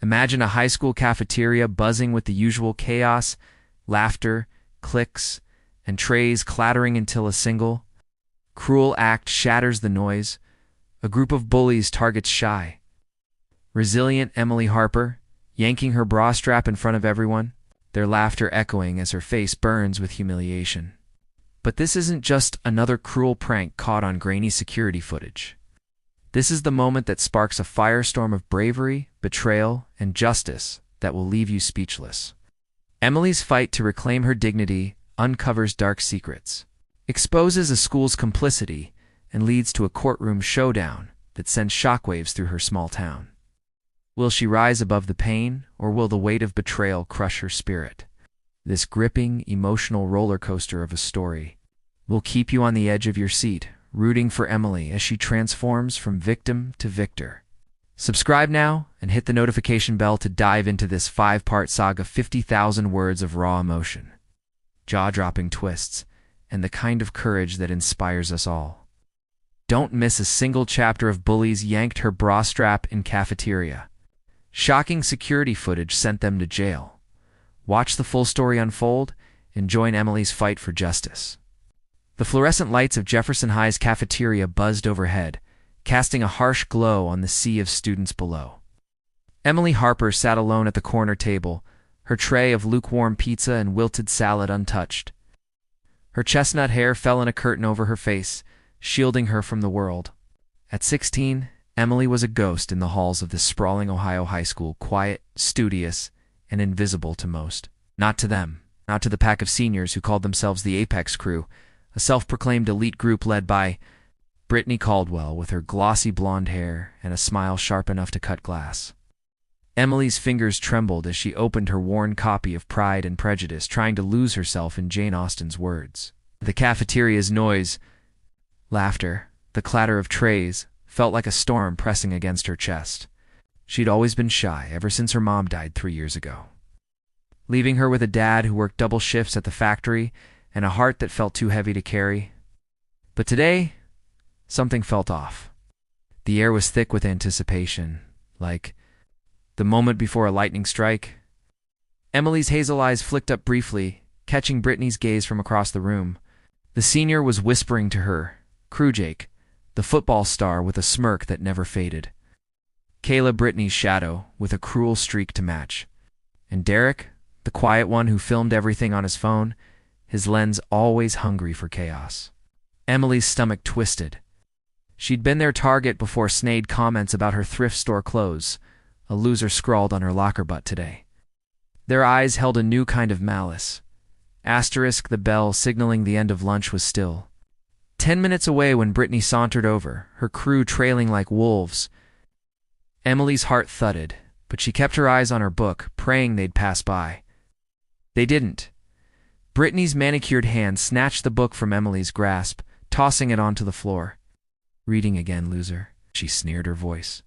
Imagine a high school cafeteria buzzing with the usual chaos, laughter, clicks, and trays clattering until a single, cruel act shatters the noise. A group of bullies targets shy, resilient Emily Harper, yanking her bra strap in front of everyone, their laughter echoing as her face burns with humiliation. But this isn't just another cruel prank caught on grainy security footage. This is the moment that sparks a firestorm of bravery, betrayal, and justice that will leave you speechless. Emily's fight to reclaim her dignity uncovers dark secrets, exposes a school's complicity, and leads to a courtroom showdown that sends shockwaves through her small town. Will she rise above the pain, or will the weight of betrayal crush her spirit? This gripping, emotional roller coaster of a story will keep you on the edge of your seat, rooting for Emily as she transforms from victim to victor. Subscribe now and hit the notification bell to dive into this 5-part saga, 50,000 words of raw emotion, jaw-dropping twists, and the kind of courage that inspires us all. Don't miss a single chapter of Bullies yanked her bra strap in Cafeteria. Shocking security footage sent them to jail. Watch the full story unfold and join Emily's fight for justice. The fluorescent lights of Jefferson High's cafeteria buzzed overhead, casting a harsh glow on the sea of students below. Emily Harper sat alone at the corner table, her tray of lukewarm pizza and wilted salad untouched. Her chestnut hair fell in a curtain over her face, shielding her from the world. At 16, Emily was a ghost in the halls of this sprawling Ohio high school, quiet, studious, and invisible to most. Not to them, not to the pack of seniors who called themselves the Apex Crew, a self-proclaimed elite group led by Brittany Caldwell with her glossy blonde hair and a smile sharp enough to cut glass. Emily's fingers trembled as she opened her worn copy of Pride and Prejudice, trying to lose herself in Jane Austen's words. The cafeteria's noise, laughter, the clatter of trays, felt like a storm pressing against her chest. She'd always been shy ever since her mom died 3 years ago, leaving her with a dad who worked double shifts at the factory and a heart that felt too heavy to carry. But today, something felt off. The air was thick with anticipation, like the moment before a lightning strike. Emily's hazel eyes flicked up briefly, catching Brittany's gaze from across the room. The senior was whispering to her, Crew Jake, the football star with a smirk that never faded. Kayla, Brittany's shadow, with a cruel streak to match. And Derek, the quiet one who filmed everything on his phone, his lens always hungry for chaos. Emily's stomach twisted. She'd been their target before snide comments about her thrift store clothes, a loser scrawled on her locker butt today. Their eyes held a new kind of malice. Asterisk, the bell signaling the end of lunch was still 10 minutes away when Brittany sauntered over, her crew trailing like wolves. Emily's heart thudded, but she kept her eyes on her book, praying they'd pass by. They didn't. Brittany's manicured hand snatched the book from Emily's grasp, tossing it onto the floor. Reading again, loser, she sneered, her voice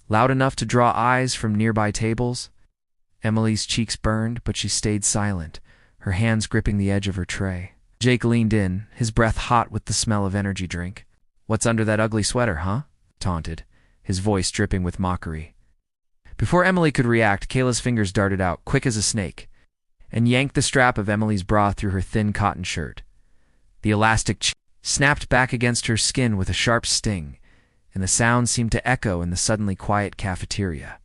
loud enough to draw eyes from nearby tables. Emily's cheeks burned, but she stayed silent, her hands gripping the edge of her tray. Jake leaned in, his breath hot with the smell of energy drink. What's under that ugly sweater, huh? Taunted, his voice dripping with mockery. Before Emily could react, Kayla's fingers darted out, quick as a snake, and yanked the strap of Emily's bra through her thin cotton shirt. The elastic snapped back against her skin with a sharp sting, and the sound seemed to echo in the suddenly quiet cafeteria.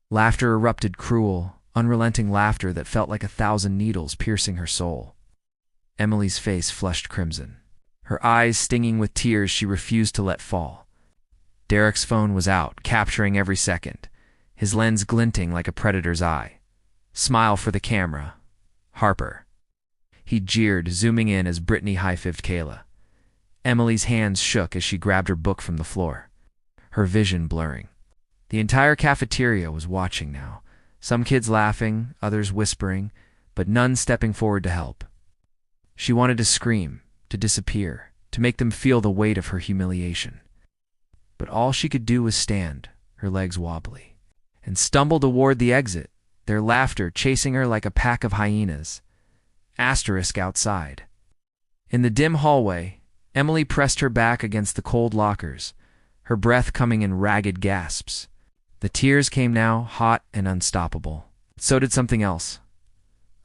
Laughter erupted, cruel, unrelenting laughter that felt like 1,000 needles piercing her soul. Emily's face flushed crimson, her eyes stinging with tears she refused to let fall. Derek's phone was out, capturing every second, his lens glinting like a predator's eye. Smile for the camera, Harper. He jeered, zooming in as Brittany high-fived Kayla. Emily's hands shook as she grabbed her book from the floor, her vision blurring. The entire cafeteria was watching now, some kids laughing, others whispering, but none stepping forward to help. She wanted to scream, to disappear, to make them feel the weight of her humiliation. But all she could do was stand, her legs wobbly, and stumble toward the exit, their laughter chasing her like a pack of hyenas. Asterisk outside. In the dim hallway, Emily pressed her back against the cold lockers, her breath coming in ragged gasps. The tears came now, hot and unstoppable. So did something else.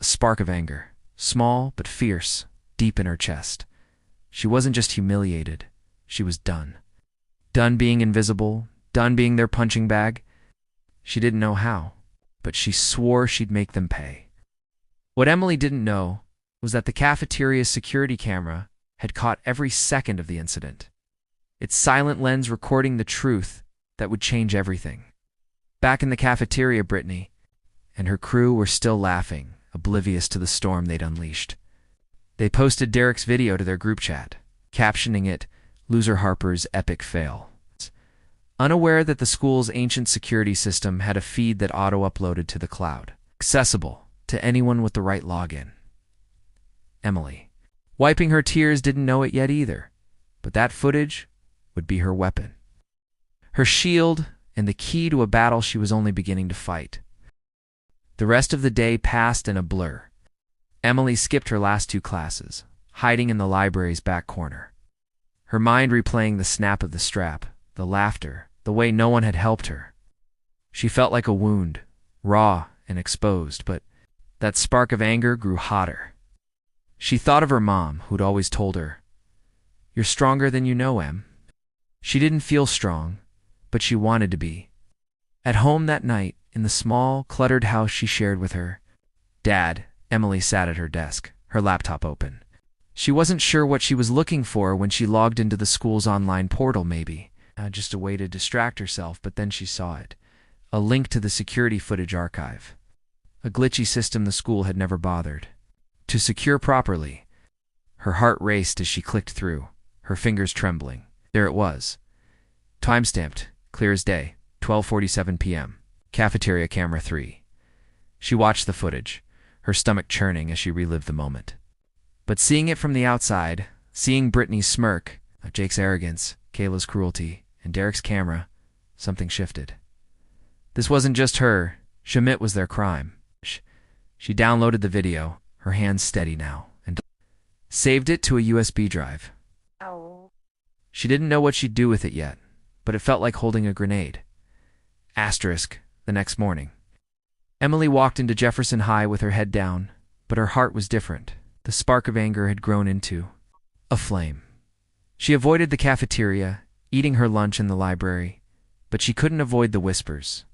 A spark of anger, small but fierce, deep in her chest. She wasn't just humiliated. She was done. Done being invisible, done being their punching bag. She didn't know how, but she swore she'd make them pay. What Emily didn't know was that the cafeteria's security camera had caught every second of the incident, its silent lens recording the truth that would change everything. Back in the cafeteria, Brittany and her crew were still laughing, oblivious to the storm they'd unleashed. They posted Derek's video to their group chat, captioning it, "Loser Harper's Epic Fail," unaware that the school's ancient security system had a feed that auto-uploaded to the cloud, accessible to anyone with the right login. Emily, wiping her tears, didn't know it yet either, but that footage would be her weapon, her shield, and the key to a battle she was only beginning to fight. The rest of the day passed in a blur. Emily skipped her last 2 classes, hiding in the library's back corner, her mind replaying the snap of the strap, the laughter, the way no one had helped her. She felt like a wound, raw and exposed, but that spark of anger grew hotter. She thought of her mom, who'd always told her, "You're stronger than you know, Em." She didn't feel strong, but she wanted to be. At home that night, in the small, cluttered house she shared with her dad, Emily sat at her desk, her laptop open. She wasn't sure what she was looking for when she logged into the school's online portal, maybe. Just a way to distract herself, but then she saw it. A link to the security footage archive. A glitchy system the school had never bothered to secure properly. Her heart raced as she clicked through, her fingers trembling. There it was. Timestamped, clear as day, 12:47 p.m. Cafeteria camera 3. She watched the footage, her stomach churning as she relived the moment. But seeing it from the outside, seeing Brittany's smirk, Jake's arrogance, Kayla's cruelty, and Derek's camera, something shifted. This wasn't just her. Shamit was their crime. She downloaded the video, her hands steady now, and saved it to a USB drive. Ow. She didn't know what she'd do with it yet, but it felt like holding a grenade. Asterisk, the next morning. Emily walked into Jefferson High with her head down, but her heart was different. The spark of anger had grown into a flame. She avoided the cafeteria, eating her lunch in the library, but she couldn't avoid the whispers.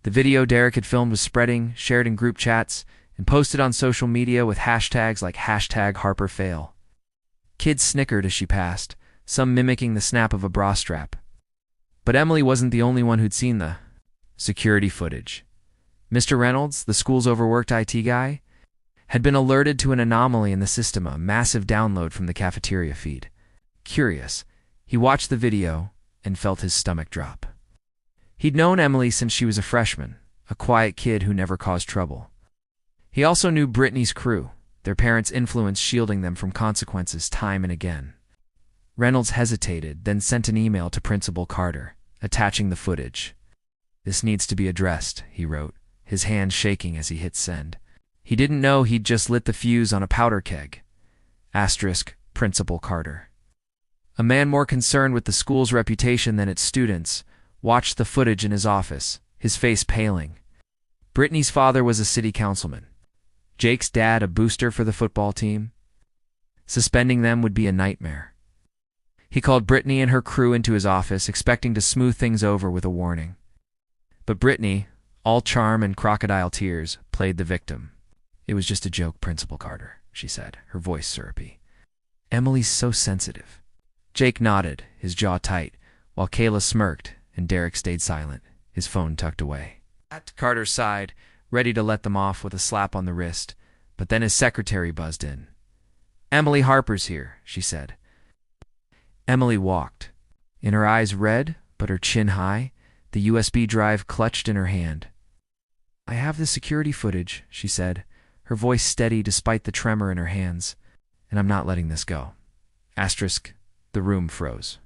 The video Derek had filmed was spreading, shared in group chats, and posted on social media with hashtags like #HarperFail. Kids snickered as she passed, some mimicking the snap of a bra strap. But Emily wasn't the only one who'd seen the security footage. Mr. Reynolds, the school's overworked IT guy, had been alerted to an anomaly in the system, a massive download from the cafeteria feed. Curious, he watched the video and felt his stomach drop. He'd known Emily since she was a freshman, a quiet kid who never caused trouble. He also knew Brittany's crew, their parents' influence shielding them from consequences time and again. Reynolds hesitated, then sent an email to Principal Carter, attaching the footage. "This needs to be addressed," he wrote, his hand shaking as he hit send. He didn't know he'd just lit the fuse on a powder keg. Asterisk, Principal Carter. A man more concerned with the school's reputation than its students watched the footage in his office, his face paling. Brittany's father was a city councilman. Jake's dad a booster for the football team. Suspending them would be a nightmare. He called Brittany and her crew into his office, expecting to smooth things over with a warning. But Brittany, all charm and crocodile tears, played the victim. "It was just a joke, Principal Carter," she said, her voice syrupy. "Emily's so sensitive." Jake nodded, his jaw tight, while Kayla smirked and Derek stayed silent, his phone tucked away. At Carter sighed, ready to let them off with a slap on the wrist, but then his secretary buzzed in. "Emily Harper's here," she said. Emily walked, in her eyes red, but her chin high, the USB drive clutched in her hand. "I have the security footage," she said, her voice steady despite the tremor in her hands, "and I'm not letting this go." Asterisk, the room froze.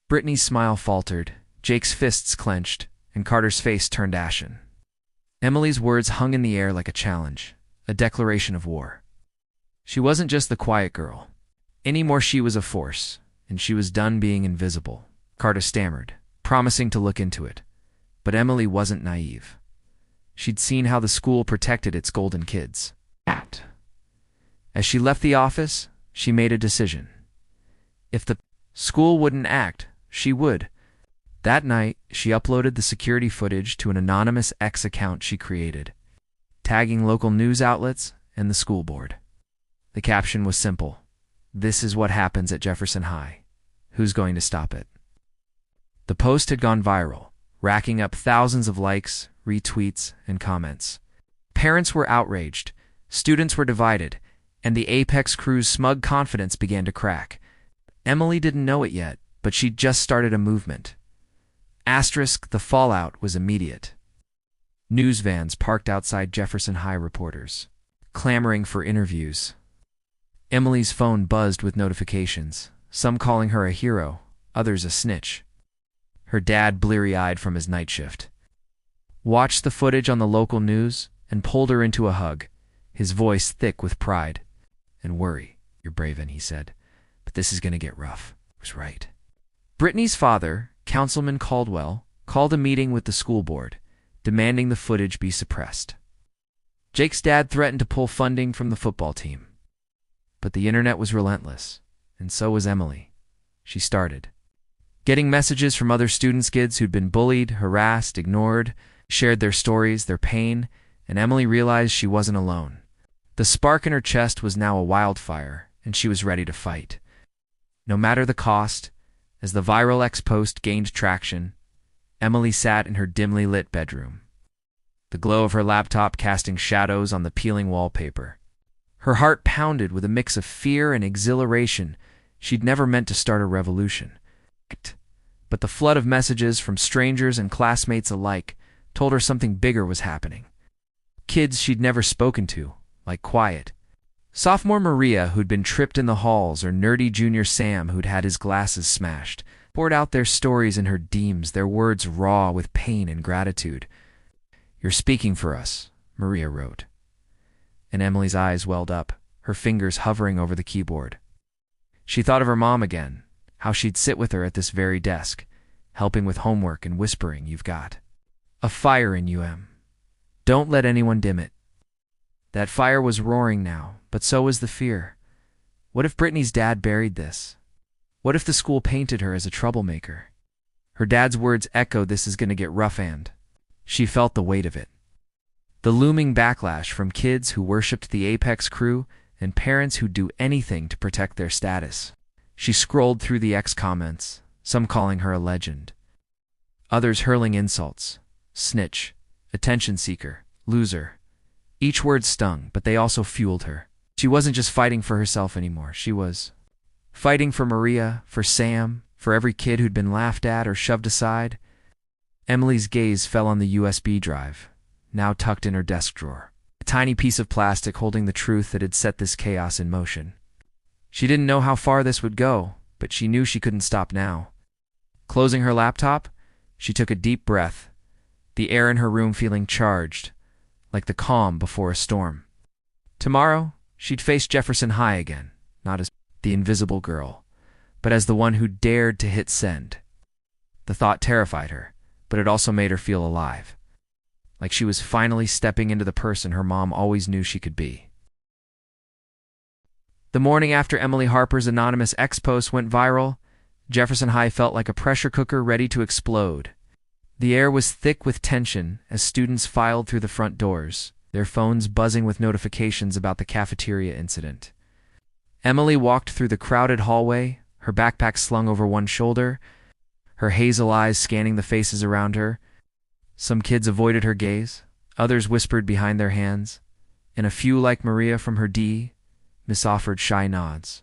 Brittany's smile faltered, Jake's fists clenched, and Carter's face turned ashen. Emily's words hung in the air like a challenge, a declaration of war. She wasn't just the quiet girl. Anymore, she was a force, and she was done being invisible. Carter stammered, promising to look into it. But Emily wasn't naive. She'd seen how the school protected its golden kids. As she left the office, she made a decision. If the school wouldn't act, she would. That night, she uploaded the security footage to an anonymous X account she created, tagging local news outlets and the school board. The caption was simple: "This is what happens at Jefferson High. Who's going to stop it?" The post had gone viral, racking up thousands of likes, retweets, and comments. Parents were outraged, students were divided, and the Apex crew's smug confidence began to crack. Emily didn't know it yet, but she'd just started a movement. The fallout was immediate. News vans parked outside Jefferson High, reporters clamoring for interviews. Emily's phone buzzed with notifications, some calling her a hero, others a snitch. Her dad, bleary-eyed from his night shift, watched the footage on the local news and pulled her into a hug, his voice thick with pride and worry. "You're brave," he said, "but this is going to get rough." I was right. Brittany's father, Councilman Caldwell, called a meeting with the school board, demanding the footage be suppressed. Jake's dad threatened to pull funding from the football team. But the internet was relentless, and so was Emily. She started getting messages from other students' kids who'd been bullied, harassed, ignored, shared their stories, their pain, and Emily realized she wasn't alone. The spark in her chest was now a wildfire, and she was ready to fight. No matter the cost, as the viral X post gained traction, Emily sat in her dimly lit bedroom, the glow of her laptop casting shadows on the peeling wallpaper. Her heart pounded with a mix of fear and exhilaration. She'd never meant to start a revolution. But the flood of messages from strangers and classmates alike told her something bigger was happening. Kids she'd never spoken to, like Quiet, sophomore Maria, who'd been tripped in the halls, or nerdy junior Sam, who'd had his glasses smashed, poured out their stories in her DMs, their words raw with pain and gratitude. "You're speaking for us," Maria wrote. And Emily's eyes welled up, her fingers hovering over the keyboard. She thought of her mom again, how she'd sit with her at this very desk, helping with homework and whispering, "You've got a fire in you, Em. Don't let anyone dim it." That fire was roaring now, but so was the fear. What if Brittany's dad buried this? What if the school painted her as a troublemaker? Her dad's words echoed, "This is going to get rough," and she felt the weight of it. The looming backlash from kids who worshipped the Apex crew and parents who'd do anything to protect their status. She scrolled through the X comments, some calling her a legend, others hurling insults: snitch, attention seeker, loser. Each word stung, but they also fueled her. She wasn't just fighting for herself anymore. She was fighting for Maria, for Sam, for every kid who'd been laughed at or shoved aside. Emily's gaze fell on the USB drive, now tucked in her desk drawer, a tiny piece of plastic holding the truth that had set this chaos in motion. She didn't know how far this would go, but she knew she couldn't stop now. Closing her laptop, she took a deep breath, the air in her room feeling charged, like the calm before a storm. Tomorrow, she'd face Jefferson High again, not as the invisible girl, but as the one who dared to hit send. The thought terrified her, but it also made her feel alive, like she was finally stepping into the person her mom always knew she could be. The morning after Emily Harper's anonymous X post went viral, Jefferson High felt like a pressure cooker ready to explode. The air was thick with tension as students filed through the front doors, their phones buzzing with notifications about the cafeteria incident. Emily walked through the crowded hallway, her backpack slung over one shoulder, her hazel eyes scanning the faces around her. Some kids avoided her gaze, others whispered behind their hands, and a few, like Maria from her D, misoffered shy nods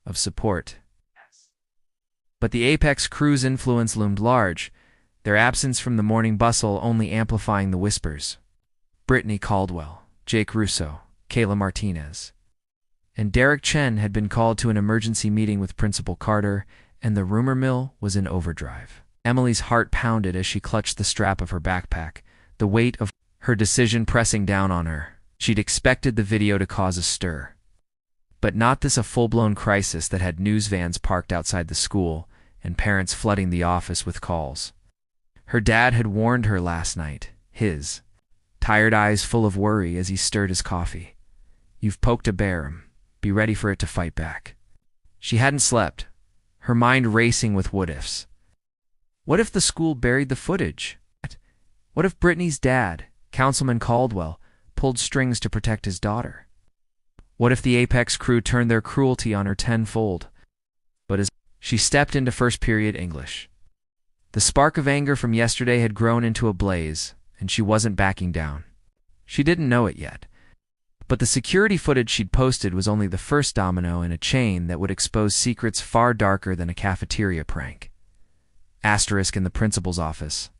of support. But the Apex crew's influence loomed large, their absence from the morning bustle only amplifying the whispers. Brittany Caldwell, Jake Russo, Kayla Martinez, and Derek Chen had been called to an emergency meeting with Principal Carter, and the rumor mill was in overdrive. Emily's heart pounded as she clutched the strap of her backpack, the weight of her decision pressing down on her. She'd expected the video to cause a stir, but not this, a full-blown crisis that had news vans parked outside the school and parents flooding the office with calls. Her dad had warned her last night, his tired eyes full of worry as he stirred his coffee. You've poked a bear. Be ready for it to fight back. She hadn't slept, her mind racing with what-ifs. What if the school buried the footage? What if Brittany's dad, Councilman Caldwell, pulled strings to protect his daughter? What if the Apex crew turned their cruelty on her tenfold? But as she stepped into first period English, the spark of anger from yesterday had grown into a blaze, and she wasn't backing down. She didn't know it yet, but the security footage she'd posted was only the first domino in a chain that would expose secrets far darker than a cafeteria prank. Asterisk in the principal's office.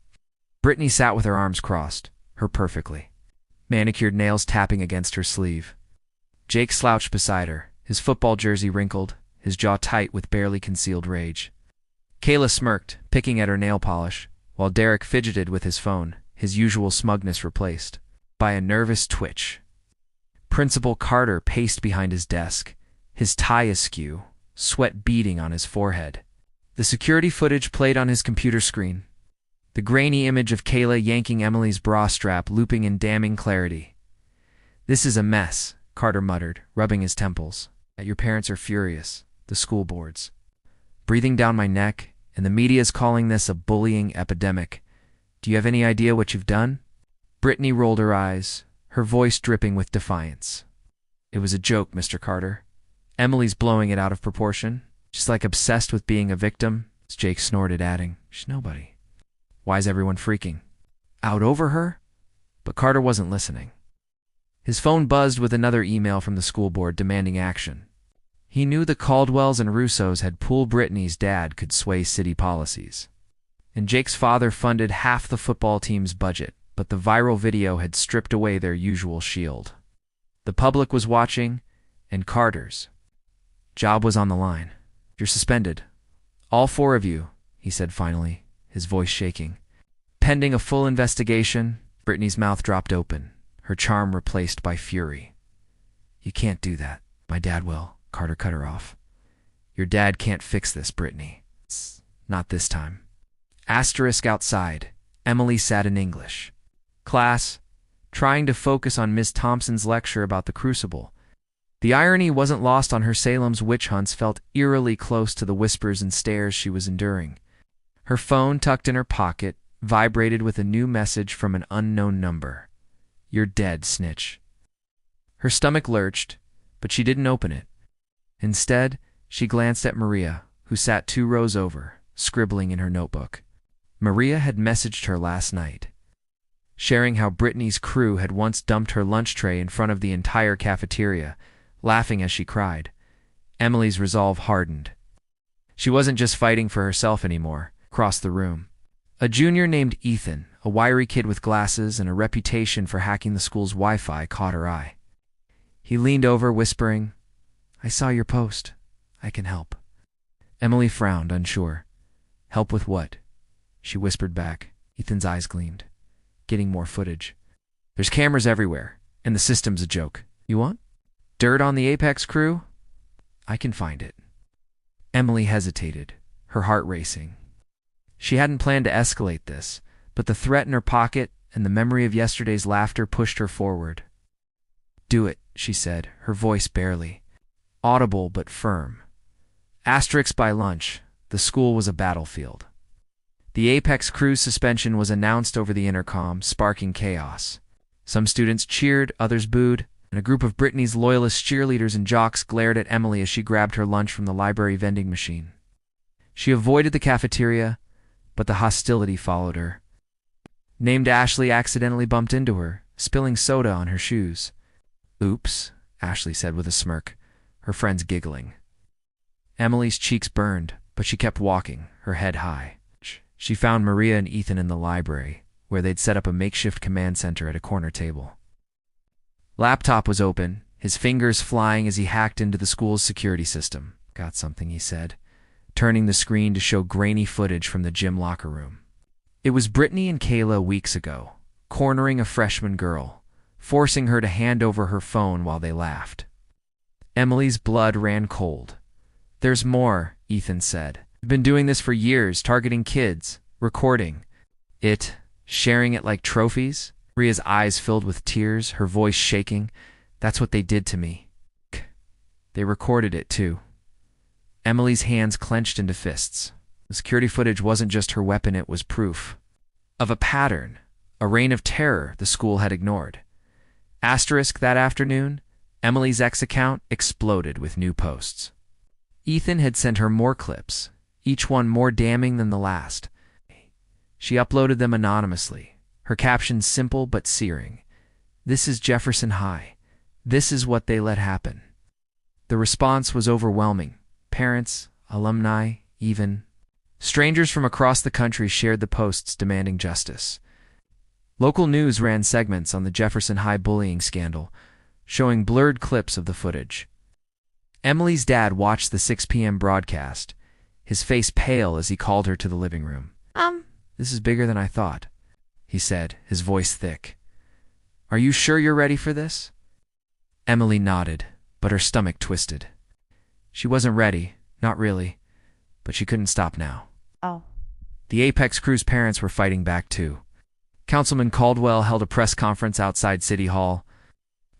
Brittany sat with her arms crossed, her perfectly manicured nails tapping against her sleeve. Jake slouched beside her, his football jersey wrinkled, his jaw tight with barely concealed rage. Kayla smirked, picking at her nail polish, while Derek fidgeted with his phone, his usual smugness replaced by a nervous twitch. Principal Carter paced behind his desk, his tie askew, sweat beading on his forehead. The security footage played on his computer screen, the grainy image of Kayla yanking Emily's bra strap looping in damning clarity. "This is a mess," Carter muttered, rubbing his temples. "Your parents are furious, the school boards. Breathing down my neck, and the media's calling this a bullying epidemic. Do you have any idea what you've done?" Brittany rolled her eyes, her voice dripping with defiance. "It was a joke, Mr. Carter. Emily's blowing it out of proportion. She's like obsessed with being a victim," Jake snorted, adding, "She's nobody. Why's everyone freaking out over her?" But Carter wasn't listening. His phone buzzed with another email from the school board demanding action. He knew the Caldwells and Russos had pooled Brittany's dad could sway city policies. And Jake's father funded half the football team's budget, but the viral video had stripped away their usual shield. The public was watching, and Carter's job was on the line. "You're suspended. All 4 of you," he said finally, his voice shaking. Pending a full investigation, Brittany's mouth dropped open, her charm replaced by fury. "You can't do that. My dad will," Carter cut her off. "Your dad can't fix this, Brittany. Not this time." Asterisk outside, Emily sat in English class, trying to focus on Miss Thompson's lecture about the crucible. The irony wasn't lost on her. Salem's witch hunts felt eerily close to the whispers and stares she was enduring. Her phone, tucked in her pocket, vibrated with a new message from an unknown number. "You're dead, snitch." Her stomach lurched, but she didn't open it. Instead, she glanced at Maria, who sat 2 rows over, scribbling in her notebook. Maria had messaged her last night, sharing how Brittany's crew had once dumped her lunch tray in front of the entire cafeteria, laughing as she cried. Emily's resolve hardened. She wasn't just fighting for herself anymore. Across the room, a junior named Ethan, a wiry kid with glasses and a reputation for hacking the school's Wi-Fi, caught her eye. He leaned over, whispering, "I saw your post. I can help." Emily frowned, unsure. "Help with what?" she whispered back. Ethan's eyes gleamed. "Getting more footage. There's cameras everywhere, and the system's a joke. You want dirt on the Apex crew? I can find it." Emily hesitated, her heart racing. She hadn't planned to escalate this, but the threat in her pocket and the memory of yesterday's laughter pushed her forward. "Do it," she said, her voice barely audible but firm. Asterisk by lunch, the school was a battlefield. The Apex crew's suspension was announced over the intercom, sparking chaos. Some students cheered, others booed, and a group of Brittany's loyalist cheerleaders and jocks glared at Emily as she grabbed her lunch from the library vending machine. She avoided the cafeteria, but the hostility followed her. Named Ashley accidentally bumped into her, spilling soda on her shoes. "Oops," Ashley said with a smirk, her friends giggling. Emily's cheeks burned, but she kept walking, her head high. She found Maria and Ethan in the library, where they'd set up a makeshift command center at a corner table. Laptop was open, his fingers flying as he hacked into the school's security system. "Got something," he said, turning the screen to show grainy footage from the gym locker room. It was Brittany and Kayla weeks ago, cornering a freshman girl, forcing her to hand over her phone while they laughed. Emily's blood ran cold. "There's more," Ethan said. "We've been doing this for years, targeting kids, recording. Sharing it like trophies? Maria's eyes filled with tears, her voice shaking. That's what they did to me. They recorded it, too. Emily's hands clenched into fists. The security footage wasn't just her weapon, it was proof of a pattern, a reign of terror the school had ignored. Asterisk that afternoon, Emily's X account exploded with new posts. Ethan had sent her more clips, each one more damning than the last. She uploaded them anonymously, her captions simple but searing. This is Jefferson High. This is what they let happen. The response was overwhelming. Parents, alumni, even strangers from across the country shared the posts demanding justice. Local news ran segments on the Jefferson High bullying scandal, showing blurred clips of the footage. Emily's dad watched the 6 p.m. broadcast, his face pale as he called her to the living room. This is bigger than I thought, he said, his voice thick. Are you sure you're ready for this? Emily nodded, but her stomach twisted. She wasn't ready, not really, but she couldn't stop now. The Apex crew's parents were fighting back too. Councilman Caldwell held a press conference outside City Hall,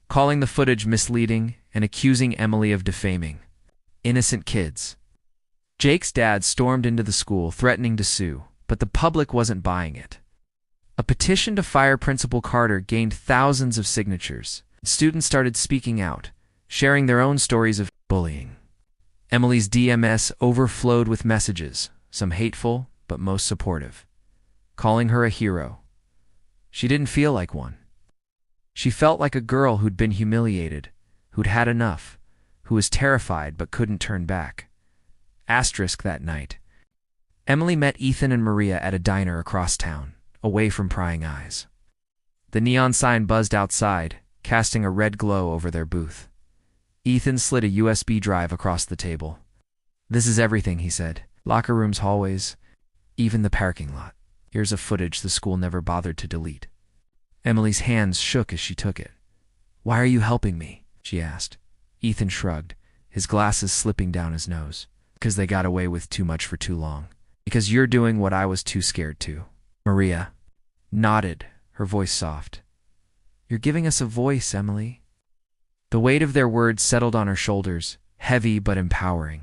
calling the footage misleading and accusing Emily of defaming innocent kids. Jake's dad stormed into the school, threatening to sue, but the public wasn't buying it. A petition to fire Principal Carter gained thousands of signatures. Students started speaking out, sharing their own stories of bullying. Emily's DMS overflowed with messages, some hateful, but most supportive, calling her a hero. She didn't feel like one. She felt like a girl who'd been humiliated, who'd had enough, who was terrified but couldn't turn back. Asterisk that night. Emily met Ethan and Maria at a diner across town, away from prying eyes. The neon sign buzzed outside, casting a red glow over their booth. Ethan slid a USB drive across the table. This is everything, he said. Locker rooms, hallways, even the parking lot. Here's a footage the school never bothered to delete. Emily's hands shook as she took it. Why are you helping me? She asked. Ethan shrugged, his glasses slipping down his nose. Because they got away with too much for too long. Because you're doing what I was too scared to. Maria nodded, her voice soft. You're giving us a voice, Emily. The weight of their words settled on her shoulders, heavy but empowering.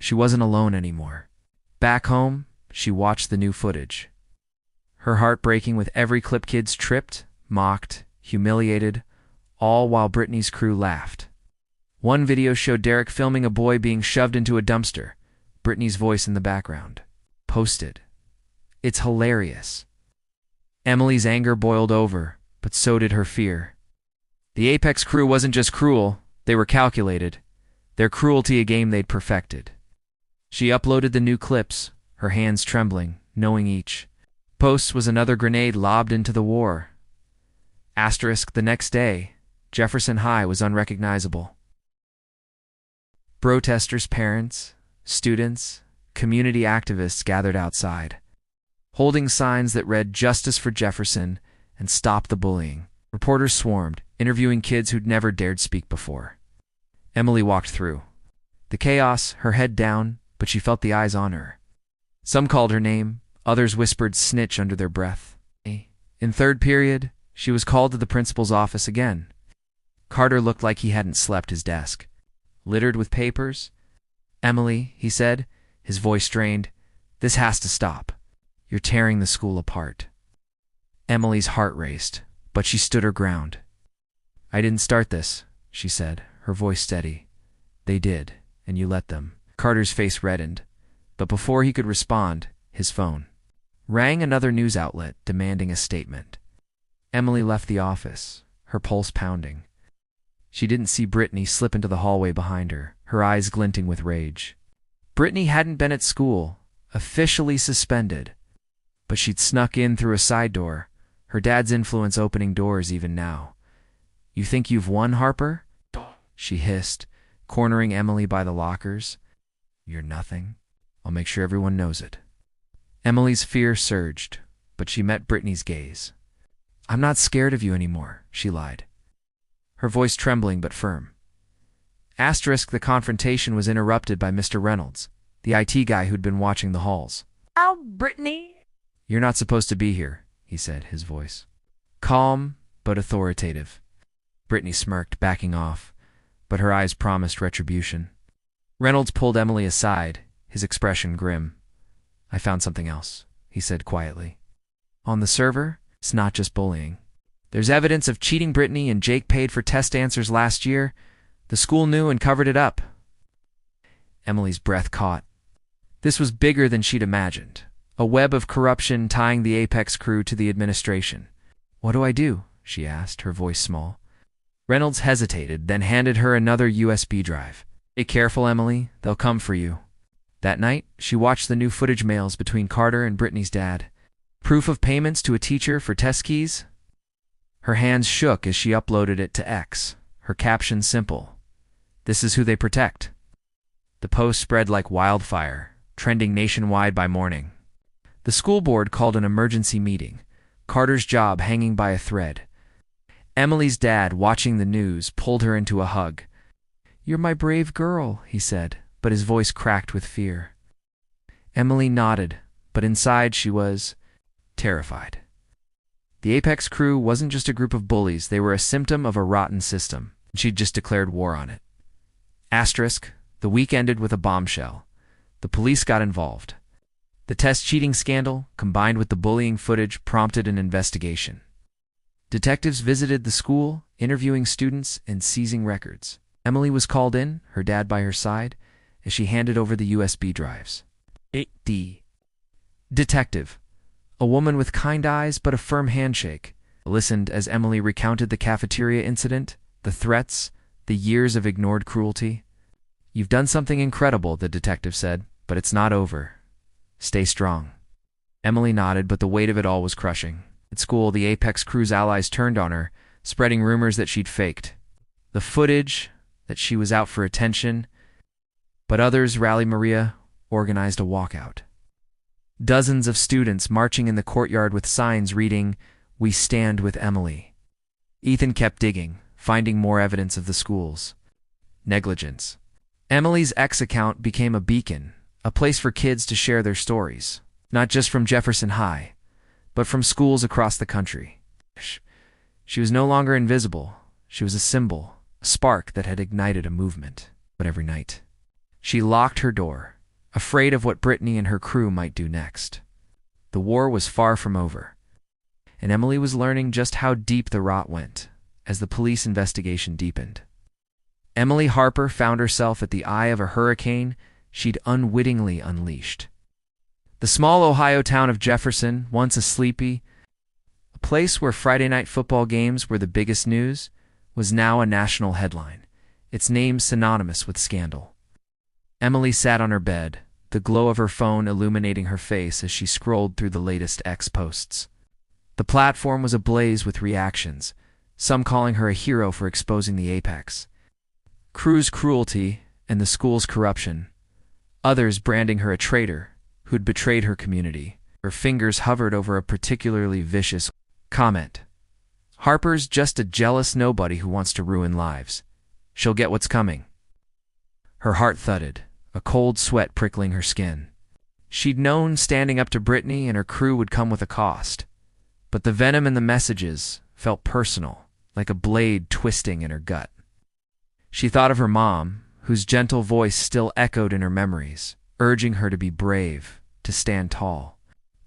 She wasn't alone anymore. Back home, she watched the new footage. Her heart breaking with every clip. Kids tripped, mocked, humiliated, all while Brittany's crew laughed. One video showed Derek filming a boy being shoved into a dumpster, Brittany's voice in the background. Posted. It's hilarious. Emily's anger boiled over, but so did her fear. The Apex crew wasn't just cruel, they were calculated. Their cruelty a game they'd perfected. She uploaded the new clips, her hands trembling, knowing each post was another grenade lobbed into the war. Asterisk the next day, Jefferson High was unrecognizable. Protesters' parents, students, community activists gathered outside, holding signs that read "Justice for Jefferson" and "Stop the Bullying." Reporters swarmed, interviewing kids who'd never dared speak before. Emily walked through the chaos, her head down, but she felt the eyes on her. Some called her name, others whispered snitch under their breath. In third period, she was called to the principal's office again. Carter looked like he hadn't slept, his desk littered with papers. Emily, he said, his voice strained, this has to stop. You're tearing the school apart. Emily's heart raced, but she stood her ground. I didn't start this, she said, her voice steady. They did, and you let them. Carter's face reddened, but before he could respond, his phone rang. Another news outlet demanding a statement. Emily left the office, her pulse pounding. She didn't see Brittany slip into the hallway behind her, her eyes glinting with rage. Brittany hadn't been at school, officially suspended, but she'd snuck in through a side door, her dad's influence opening doors even now. You think you've won, Harper? She hissed, cornering Emily by the lockers. You're nothing. I'll make sure everyone knows it. Emily's fear surged, but she met Brittany's gaze. I'm not scared of you anymore, she lied, her voice trembling but firm. Asterisk the confrontation was interrupted by Mr. Reynolds, the IT guy who'd been watching the halls. Oh, Brittany. "You're not supposed to be here," he said, his voice calm but authoritative. Brittany smirked, backing off, but her eyes promised retribution. Reynolds pulled Emily aside, his expression grim. "I found something else," he said quietly. "On the server, it's not just bullying. There's evidence of cheating Brittany and Jake paid for test answers last year. The school knew and covered it up." Emily's breath caught. This was bigger than she'd imagined. A web of corruption tying the Apex crew to the administration. "What do I do?" she asked, her voice small. Reynolds hesitated, then handed her another USB drive. "Be careful, Emily. They'll come for you." That night, she watched the new footage mails between Carter and Brittany's dad. Proof of payments to a teacher for test keys? Her hands shook as she uploaded it to X, her caption simple: "This is who they protect." The post spread like wildfire, trending nationwide by morning. The school board called an emergency meeting, Carter's job hanging by a thread. Emily's dad, watching the news, pulled her into a hug. "You're my brave girl," he said, but his voice cracked with fear. Emily nodded, but inside she was terrified. The Apex crew wasn't just a group of bullies, they were a symptom of a rotten system. She'd just declared war on it. Asterisk, the week ended with a bombshell. The police got involved. The test cheating scandal, combined with the bullying footage, prompted an investigation. Detectives visited the school, interviewing students and seizing records. Emily was called in, her dad by her side, as she handed over the USB drives. D. Detective, a woman with kind eyes but a firm handshake, listened as Emily recounted the cafeteria incident, the threats, the years of ignored cruelty. "You've done something incredible," the detective said, "but it's not over. Stay strong." Emily nodded, but the weight of it all was crushing. At school, the Apex crew's allies turned on her, spreading rumors that she'd faked the footage, that she was out for attention, but others rallied Maria, organized a walkout. Dozens of students marching in the courtyard with signs reading, "We stand with Emily." Ethan kept digging, finding more evidence of the school's negligence. Emily's X account became a beacon, a place for kids to share their stories, not just from Jefferson High, but from schools across the country. She was no longer invisible. She was a symbol, a spark that had ignited a movement. But every night, she locked her door, afraid of what Brittany and her crew might do next. The war was far from over, and Emily was learning just how deep the rot went as the police investigation deepened. Emily Harper found herself at the eye of a hurricane she'd unwittingly unleashed. The small Ohio town of Jefferson, once a sleepy, a place where Friday night football games were the biggest news, was now a national headline, its name synonymous with scandal. Emily sat on her bed, the glow of her phone illuminating her face as she scrolled through the latest X posts. The platform was ablaze with reactions, some calling her a hero for exposing the Apex crew's cruelty and the school's corruption, others branding her a traitor who'd betrayed her community. Her fingers hovered over a particularly vicious comment. "Harper's just a jealous nobody who wants to ruin lives. She'll get what's coming." Her heart thudded, a cold sweat prickling her skin. She'd known standing up to Brittany and her crew would come with a cost, but the venom in the messages felt personal, like a blade twisting in her gut. She thought of her mom, whose gentle voice still echoed in her memories, urging her to be brave, to stand tall.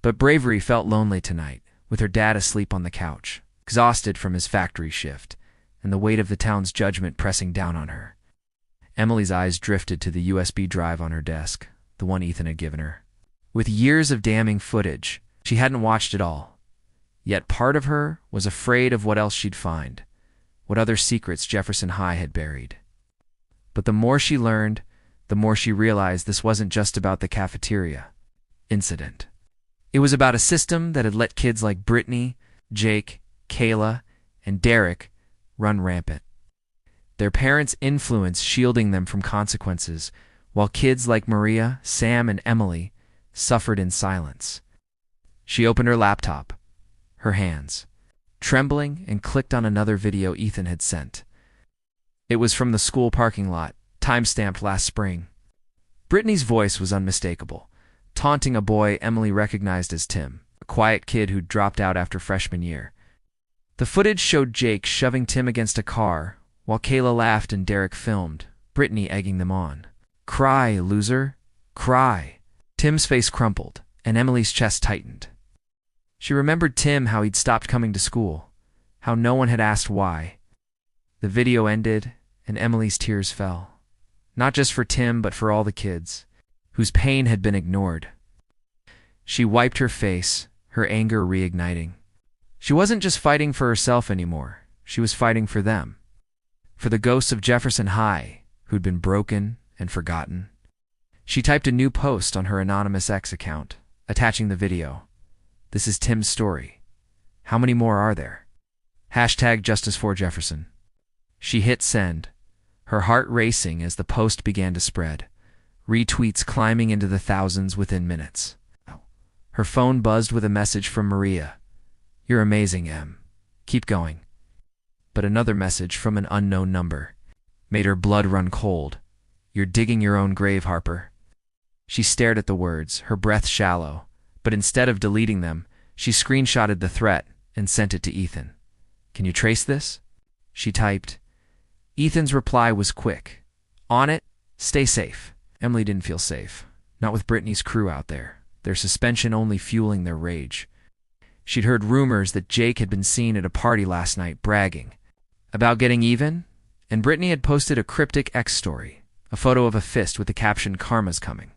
But bravery felt lonely tonight, with her dad asleep on the couch, exhausted from his factory shift, and the weight of the town's judgment pressing down on her. Emily's eyes drifted to the USB drive on her desk, the one Ethan had given her. With years of damning footage, she hadn't watched it all. Yet part of her was afraid of what else she'd find, what other secrets Jefferson High had buried. But the more she learned, the more she realized this wasn't just about the cafeteria incident. It was about a system that had let kids like Brittany, Jake, Kayla, and Derek run rampant. Their parents' influence shielding them from consequences, while kids like Maria, Sam, and Emily suffered in silence. She opened her laptop, her hands trembling, and clicked on another video Ethan had sent. It was from the school parking lot, time-stamped last spring. Brittany's voice was unmistakable, taunting a boy Emily recognized as Tim. a quiet kid who'd dropped out after freshman year. The footage showed Jake shoving Tim against a car, while Kayla laughed and Derek filmed, Brittany egging them on. "Cry, loser. Cry." Tim's face crumpled, and Emily's chest tightened. She remembered Tim, how he'd stopped coming to school, how no one had asked why. The video ended, and Emily's tears fell. Not just for Tim, but for all the kids, whose pain had been ignored. She wiped her face, her anger reigniting. She wasn't just fighting for herself anymore. She was fighting for them. For the ghosts of Jefferson High, who'd been broken and forgotten. She typed a new post on her anonymous X account, attaching the video. "This is Tim's story. How many more are there? #JusticeForJefferson." She hit send, her heart racing as the post began to spread, retweets climbing into the thousands within minutes. Her phone buzzed with a message from Maria. "You're amazing, Em. Keep going." But another message from an unknown number made her blood run cold. "You're digging your own grave, Harper." She stared at the words, her breath shallow, but instead of deleting them, she screenshotted the threat and sent it to Ethan. "Can you trace this?" she typed. Ethan's reply was quick. "On it. Stay safe." Emily didn't feel safe, not with Brittany's crew out there, their suspension only fueling their rage. She'd heard rumors that Jake had been seen at a party last night bragging about getting even, and Brittany had posted a cryptic X story, a photo of a fist with the caption "Karma's coming."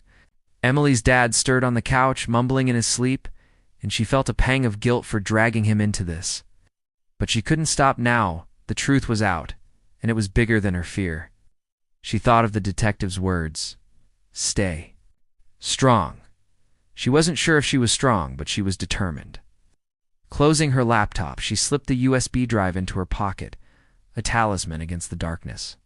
Emily's dad stirred on the couch, mumbling in his sleep, and she felt a pang of guilt for dragging him into this. But she couldn't stop now. The truth was out, and it was bigger than her fear. She thought of the detective's words. Stay. Strong. She wasn't sure if she was strong, but she was determined. Closing her laptop, she slipped the USB drive into her pocket, a talisman against the darkness.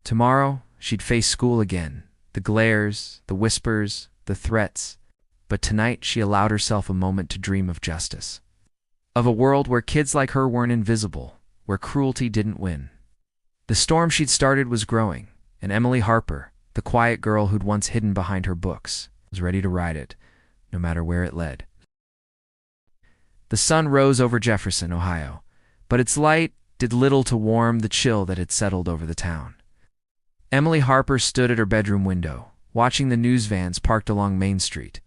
Tomorrow, she'd face school again, the glares, the whispers, the threats, but tonight she allowed herself a moment to dream of justice. Of a world where kids like her weren't invisible, where cruelty didn't win. The storm she'd started was growing, and Emily Harper, the quiet girl who'd once hidden behind her books, was ready to ride it, no matter where it led. The sun rose over Jefferson, Ohio, but its light did little to warm the chill that had settled over the town. Emily Harper stood at her bedroom window, watching the news vans parked along Main Street,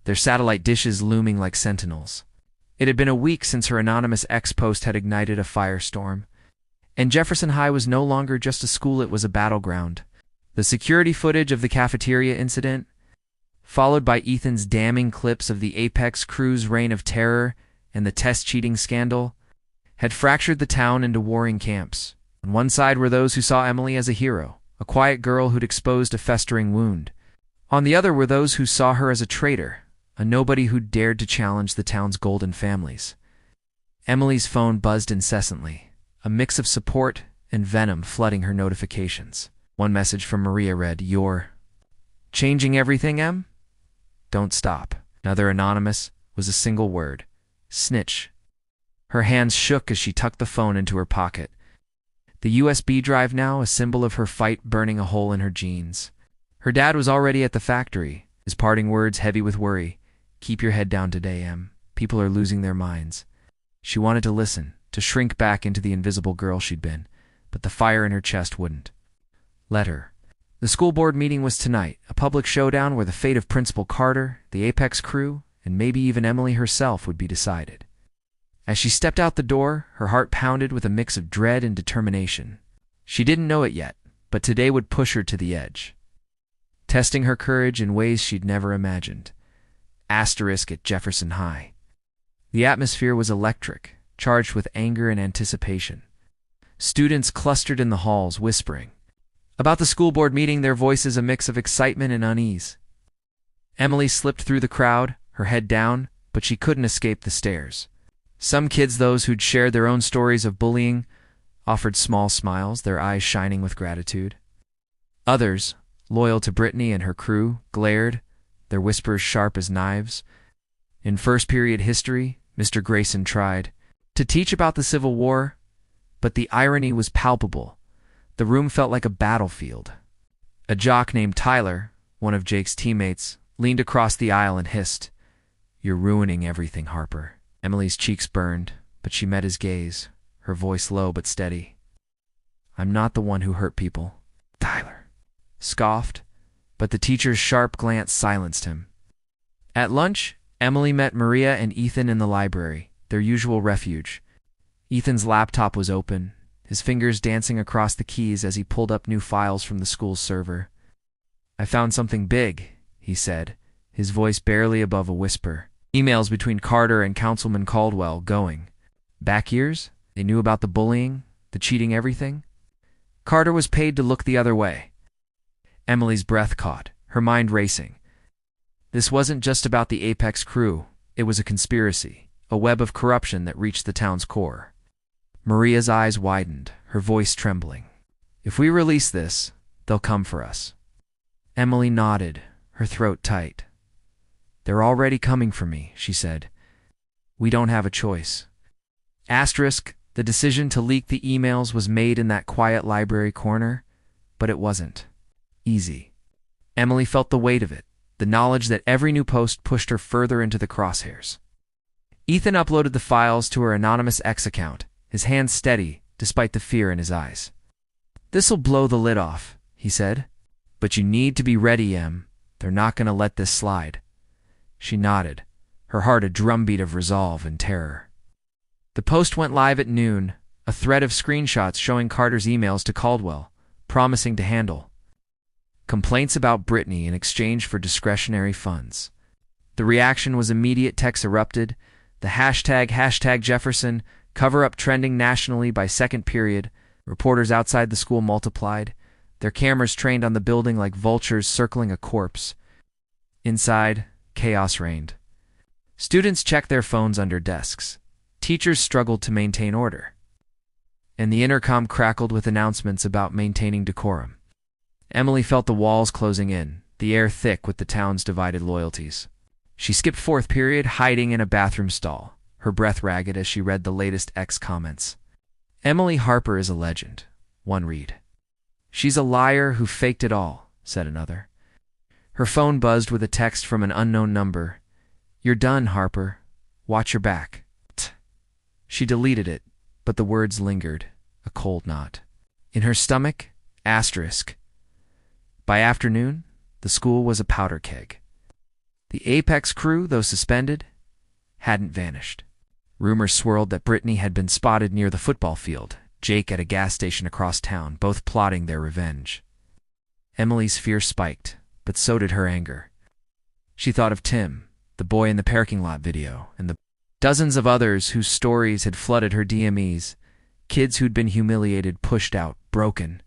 their satellite dishes looming like sentinels. It had been a week since her anonymous X post had ignited a firestorm, and Jefferson High was no longer just a school, it was a battleground. The security footage of the cafeteria incident, followed by Ethan's damning clips of the Apex crew's reign of terror and the test cheating scandal, had fractured the town into warring camps. On one side were those who saw Emily as a hero, a quiet girl who'd exposed a festering wound. On the other were those who saw her as a traitor, a nobody who'd dared to challenge the town's golden families. Emily's phone buzzed incessantly, a mix of support and venom flooding her notifications. One message from Maria read, "You're changing everything, Em? Don't stop." Another anonymous was a single word, "Snitch." Her hands shook as she tucked the phone into her pocket. The USB drive now a symbol of her fight burning a hole in her jeans. Her dad was already at the factory, his parting words heavy with worry. "Keep your head down today, Em. People are losing their minds." She wanted to listen, to shrink back into the invisible girl she'd been, but the fire in her chest wouldn't let her. The school board meeting was tonight, a public showdown where the fate of Principal Carter, the Apex crew, and maybe even Emily herself would be decided. As she stepped out the door, her heart pounded with a mix of dread and determination. She didn't know it yet, but today would push her to the edge, testing her courage in ways she'd never imagined. Asterisk at Jefferson High. The atmosphere was electric, charged with anger and anticipation. Students clustered in the halls, whispering about the school board meeting, their voices a mix of excitement and unease. Emily slipped through the crowd, her head down, but she couldn't escape the stares. Some kids, those who'd shared their own stories of bullying, offered small smiles, their eyes shining with gratitude. Others, loyal to Brittany and her crew, glared, their whispers sharp as knives. In first period history, Mr. Grayson tried to teach about the Civil War, but the irony was palpable. The room felt like a battlefield. A jock named Tyler, one of Jake's teammates, leaned across the aisle and hissed, You're ruining everything, Harper. Emily's cheeks burned, but she met his gaze, her voice low but steady. I'm not the one who hurt people. Tyler scoffed, but the teacher's sharp glance silenced him. At lunch, Emily met Maria and Ethan in the library, their usual refuge. Ethan's laptop was open, his fingers dancing across the keys as he pulled up new files from the school's server. I found something big, he said, his voice barely above a whisper. Emails between Carter and Councilman Caldwell going. Back years? They knew about the bullying, the cheating, everything? Carter was paid to look the other way. Emily's breath caught, her mind racing. This wasn't just about the Apex crew. It was a conspiracy, a web of corruption that reached the town's core. Maria's eyes widened, her voice trembling. If we release this, they'll come for us. Emily nodded, her throat tight. They're already coming for me, she said. We don't have a choice. Asterisk, the decision to leak the emails was made in that quiet library corner, but it wasn't easy. Emily felt the weight of it, the knowledge that every new post pushed her further into the crosshairs. Ethan uploaded the files to her anonymous X account, his hands steady despite the fear in his eyes. This'll blow the lid off, he said. But you need to be ready, Em. They're not going to let this slide. She nodded, her heart a drumbeat of resolve and terror. The post went live at noon, a thread of screenshots showing Carter's emails to Caldwell, promising to handle complaints about Brittany in exchange for discretionary funds. The reaction was immediate. Texts erupted, the hashtag Jefferson cover-up trending nationally by second period. Reporters outside the school multiplied, their cameras trained on the building like vultures circling a corpse. Inside, chaos reigned. Students checked their phones under desks. Teachers struggled to maintain order. And the intercom crackled with announcements about maintaining decorum. Emily felt the walls closing in, the air thick with the town's divided loyalties. She skipped fourth period, hiding in a bathroom stall, her breath ragged as she read the latest X comments. Emily Harper is a legend, one read. She's a liar who faked it all, said another. Her phone buzzed with a text from an unknown number. You're done, Harper. Watch your back. She deleted it, but the words lingered, a cold knot. In her stomach, asterisk. By afternoon, the school was a powder keg. The Apex crew, though suspended, hadn't vanished. Rumors swirled that Brittany had been spotted near the football field, Jake at a gas station across town, both plotting their revenge. Emily's fear spiked, but so did her anger. She thought of Tim, the boy in the parking lot video, and the dozens of others whose stories had flooded her DMEs, kids who'd been humiliated, pushed out, broken.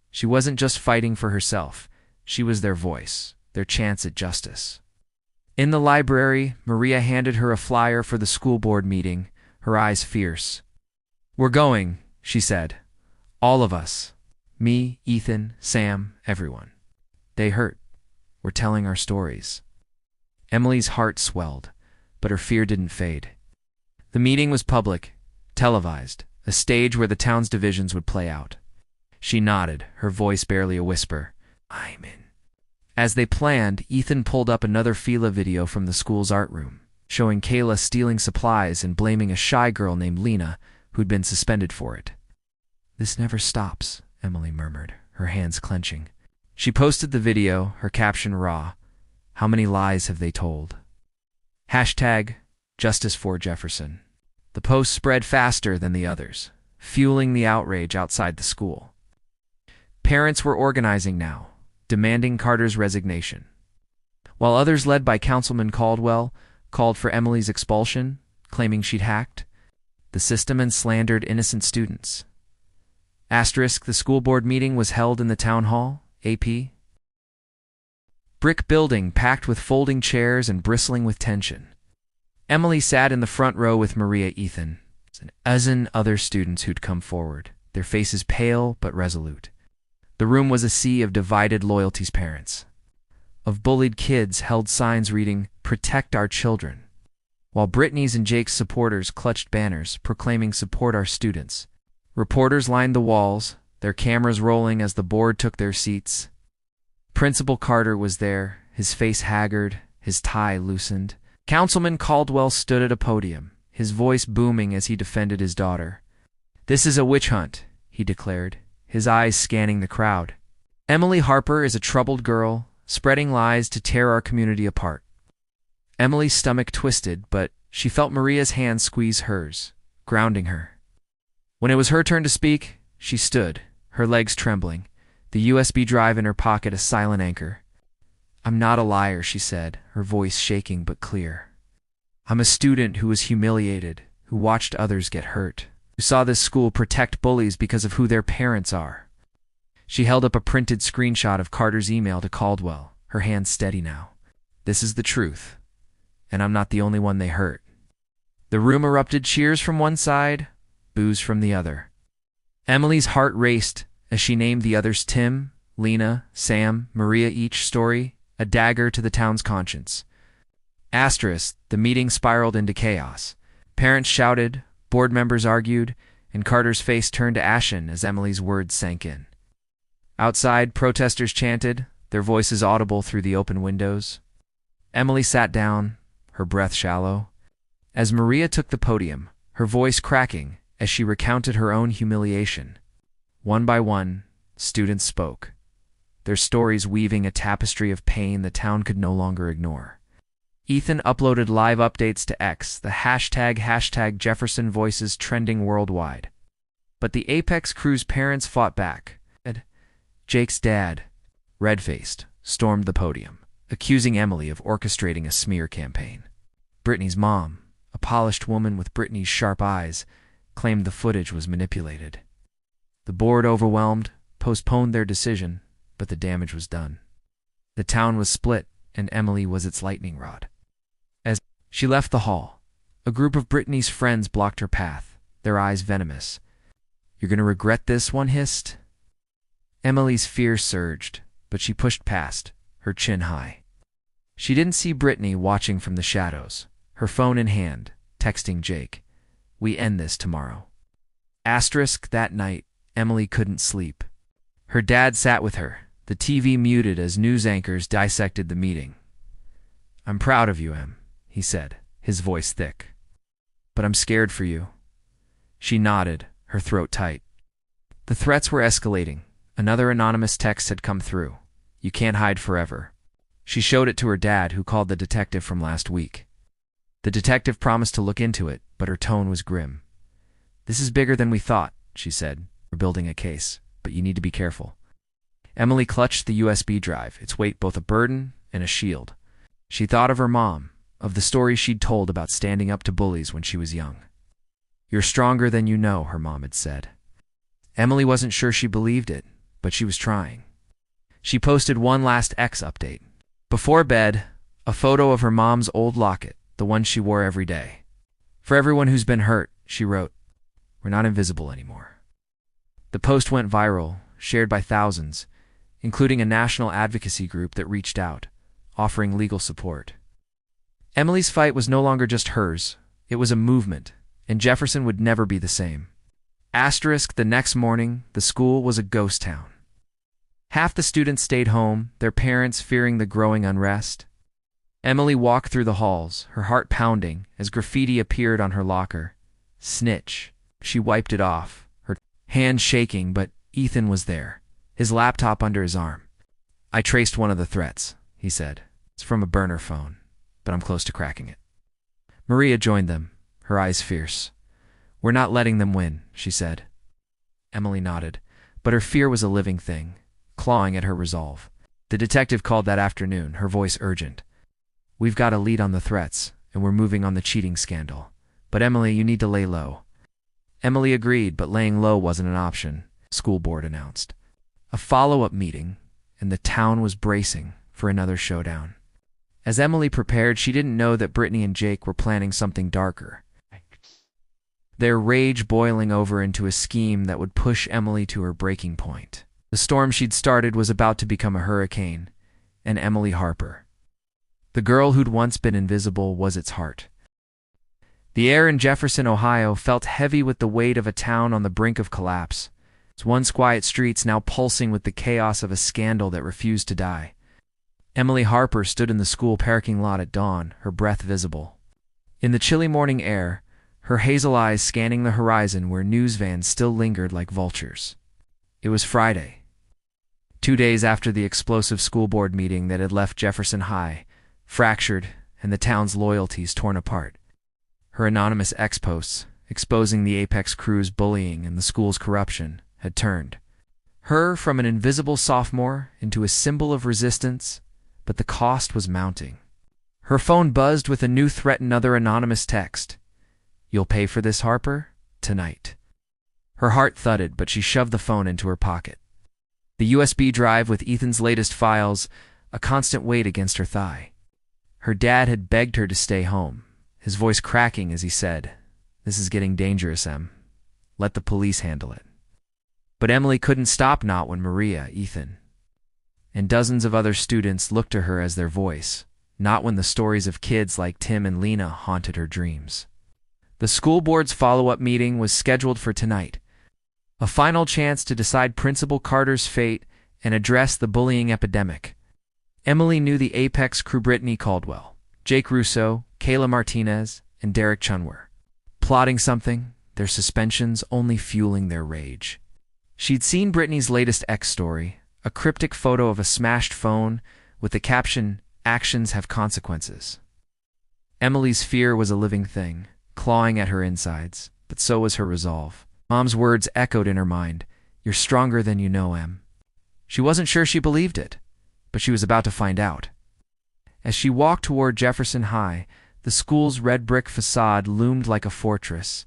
She wasn't just fighting for herself. She was their voice, their chance at justice. In the library, Maria handed her a flyer for the school board meeting, her eyes fierce. We're going, she said. All of us. Me, Ethan, Sam, everyone. They hurt. We're telling our stories. Emily's heart swelled, but her fear didn't fade. The meeting was public, televised, a stage where the town's divisions would play out. She nodded, her voice barely a whisper. I'm in. As they planned, Ethan pulled up another Fila video from the school's art room, showing Kayla stealing supplies and blaming a shy girl named Lena, who'd been suspended for it. This never stops, Emily murmured, her hands clenching. She posted the video, her caption raw. How many lies have they told? Hashtag Justice for Jefferson. The post spread faster than the others, fueling the outrage outside the school. Parents were organizing now, demanding Carter's resignation. While others led by Councilman Caldwell called for Emily's expulsion, claiming she'd hacked the system and slandered innocent students. Asterisk, the school board meeting was held in the town hall, AP. Brick building packed with folding chairs and bristling with tension. Emily sat in the front row with Maria, Ethan, and a dozen other students who'd come forward, their faces pale but resolute. The room was a sea of divided loyalties, parents. Of bullied kids held signs reading, "Protect our children," while Brittany's and Jake's supporters clutched banners proclaiming "Support our students." Reporters lined the walls, their cameras rolling as the board took their seats. Principal Carter was there, his face haggard, his tie loosened. Councilman Caldwell stood at a podium, his voice booming as he defended his daughter. "This is a witch hunt," he declared, his eyes scanning the crowd. "Emily Harper is a troubled girl, spreading lies to tear our community apart." Emily's stomach twisted, but she felt Maria's hand squeeze hers, grounding her. When it was her turn to speak, she stood, her legs trembling, the USB drive in her pocket a silent anchor. "I'm not a liar," she said, her voice shaking but clear. "I'm a student who was humiliated, who watched others get hurt, who saw this school protect bullies because of who their parents are." She held up a printed screenshot of Carter's email to Caldwell, her hands steady now. "This is the truth, and I'm not the only one they hurt." The room erupted, cheers from one side, boos from the other. Emily's heart raced as she named the others Tim, Lena, Sam, Maria, each story a dagger to the town's conscience. Asterisk, the meeting spiraled into chaos. Parents shouted, board members argued, and Carter's face turned ashen as Emily's words sank in. Outside, protesters chanted, their voices audible through the open windows. Emily sat down, her breath shallow. As Maria took the podium, her voice cracking as she recounted her own humiliation. One by one, students spoke, their stories weaving a tapestry of pain the town could no longer ignore. Ethan uploaded live updates to X, the hashtag Jefferson Voices trending worldwide. But the Apex crew's parents fought back. Jake's dad, red-faced, stormed the podium, accusing Emily of orchestrating a smear campaign. Brittany's mom, a polished woman with Brittany's sharp eyes, claimed the footage was manipulated. The board, overwhelmed, postponed their decision, but the damage was done. The town was split, and Emily was its lightning rod. As she left the hall, a group of Brittany's friends blocked her path, their eyes venomous. "You're going to regret this," one hissed. Emily's fear surged, but she pushed past, her chin high. She didn't see Brittany watching from the shadows, her phone in hand, texting Jake, "We end this tomorrow." Asterisk, that night, Emily couldn't sleep. Her dad sat with her, the TV muted as news anchors dissected the meeting. "I'm proud of you, Em," he said, his voice thick. "But I'm scared for you." She nodded, her throat tight. The threats were escalating. Another anonymous text had come through. "You can't hide forever." She showed it to her dad, who called the detective from last week. The detective promised to look into it, but her tone was grim. "This is bigger than we thought," she said. "We're building a case, but you need to be careful." Emily clutched the USB drive, its weight both a burden and a shield. She thought of her mom, of the stories she'd told about standing up to bullies when she was young. "You're stronger than you know," her mom had said. Emily wasn't sure she believed it, but she was trying. She posted one last X update. Before bed, a photo of her mom's old locket, the one she wore every day. "For everyone who's been hurt," she wrote, "we're not invisible anymore." The post went viral, shared by thousands, including a national advocacy group that reached out, offering legal support. Emily's fight was no longer just hers, it was a movement, and Jefferson would never be the same. Asterisk, the next morning, the school was a ghost town. Half the students stayed home, their parents fearing the growing unrest. Emily walked through the halls, her heart pounding, as graffiti appeared on her locker. "Snitch." She wiped it off, her hand shaking, but Ethan was there, his laptop under his arm. "I traced one of the threats," he said. "It's from a burner phone, but I'm close to cracking it." Maria joined them, her eyes fierce. "We're not letting them win," she said. Emily nodded, but her fear was a living thing, clawing at her resolve. The detective called that afternoon, her voice urgent. "We've got a lead on the threats, and we're moving on the cheating scandal. But Emily, you need to lay low." Emily agreed, but laying low wasn't an option, school board announced. A follow-up meeting, and the town was bracing for another showdown. As Emily prepared, she didn't know that Brittany and Jake were planning something darker. Their rage boiling over into a scheme that would push Emily to her breaking point. The storm she'd started was about to become a hurricane, and Emily Harper, the girl who'd once been invisible, was its heart. The air in Jefferson, Ohio, felt heavy with the weight of a town on the brink of collapse, its once quiet streets now pulsing with the chaos of a scandal that refused to die. Emily Harper stood in the school parking lot at dawn, her breath visible. In the chilly morning air, her hazel eyes scanning the horizon where news vans still lingered like vultures. It was Friday, 2 days after the explosive school board meeting that had left Jefferson High fractured and the town's loyalties torn apart. Her anonymous ex-posts, exposing the Apex crew's bullying and the school's corruption, had turned her from an invisible sophomore into a symbol of resistance, but the cost was mounting. Her phone buzzed with a new threat, another anonymous text. "You'll pay for this, Harper? Tonight." Her heart thudded, but she shoved the phone into her pocket. The USB drive with Ethan's latest files, a constant weight against her thigh. Her dad had begged her to stay home, his voice cracking as he said, "This is getting dangerous, Em. Let the police handle it." But Emily couldn't stop, not when Maria, Ethan, and dozens of other students looked to her as their voice, not when the stories of kids like Tim and Lena haunted her dreams. The school board's follow-up meeting was scheduled for tonight, a final chance to decide Principal Carter's fate and address the bullying epidemic. Emily knew the Apex crew: Brittany Caldwell, Jake Russo, Kayla Martinez, and Derek Chunwer, plotting something, their suspensions only fueling their rage. She'd seen Brittany's latest X story, a cryptic photo of a smashed phone with the caption, "Actions have consequences." Emily's fear was a living thing, clawing at her insides, but so was her resolve. Mom's words echoed in her mind, "You're stronger than you know, Em." She wasn't sure she believed it, but she was about to find out. As she walked toward Jefferson High, the school's red brick facade loomed like a fortress,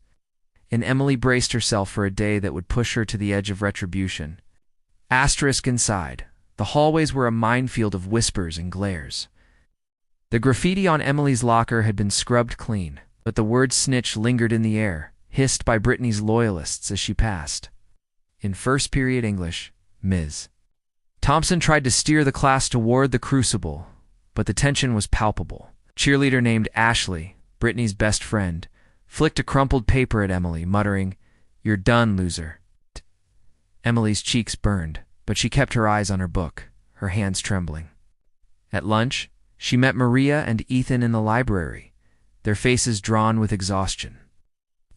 and Emily braced herself for a day that would push her to the edge of retribution. Asterisk inside, the hallways were a minefield of whispers and glares. The graffiti on Emily's locker had been scrubbed clean, but the word "snitch" lingered in the air, hissed by Brittany's loyalists as she passed. In first period English, Ms. Thompson tried to steer the class toward the crucible, but the tension was palpable. Cheerleader named Ashley, Brittany's best friend, flicked a crumpled paper at Emily, muttering, "You're done, loser." Emily's cheeks burned, but she kept her eyes on her book, her hands trembling. At lunch, she met Maria and Ethan in the library, their faces drawn with exhaustion.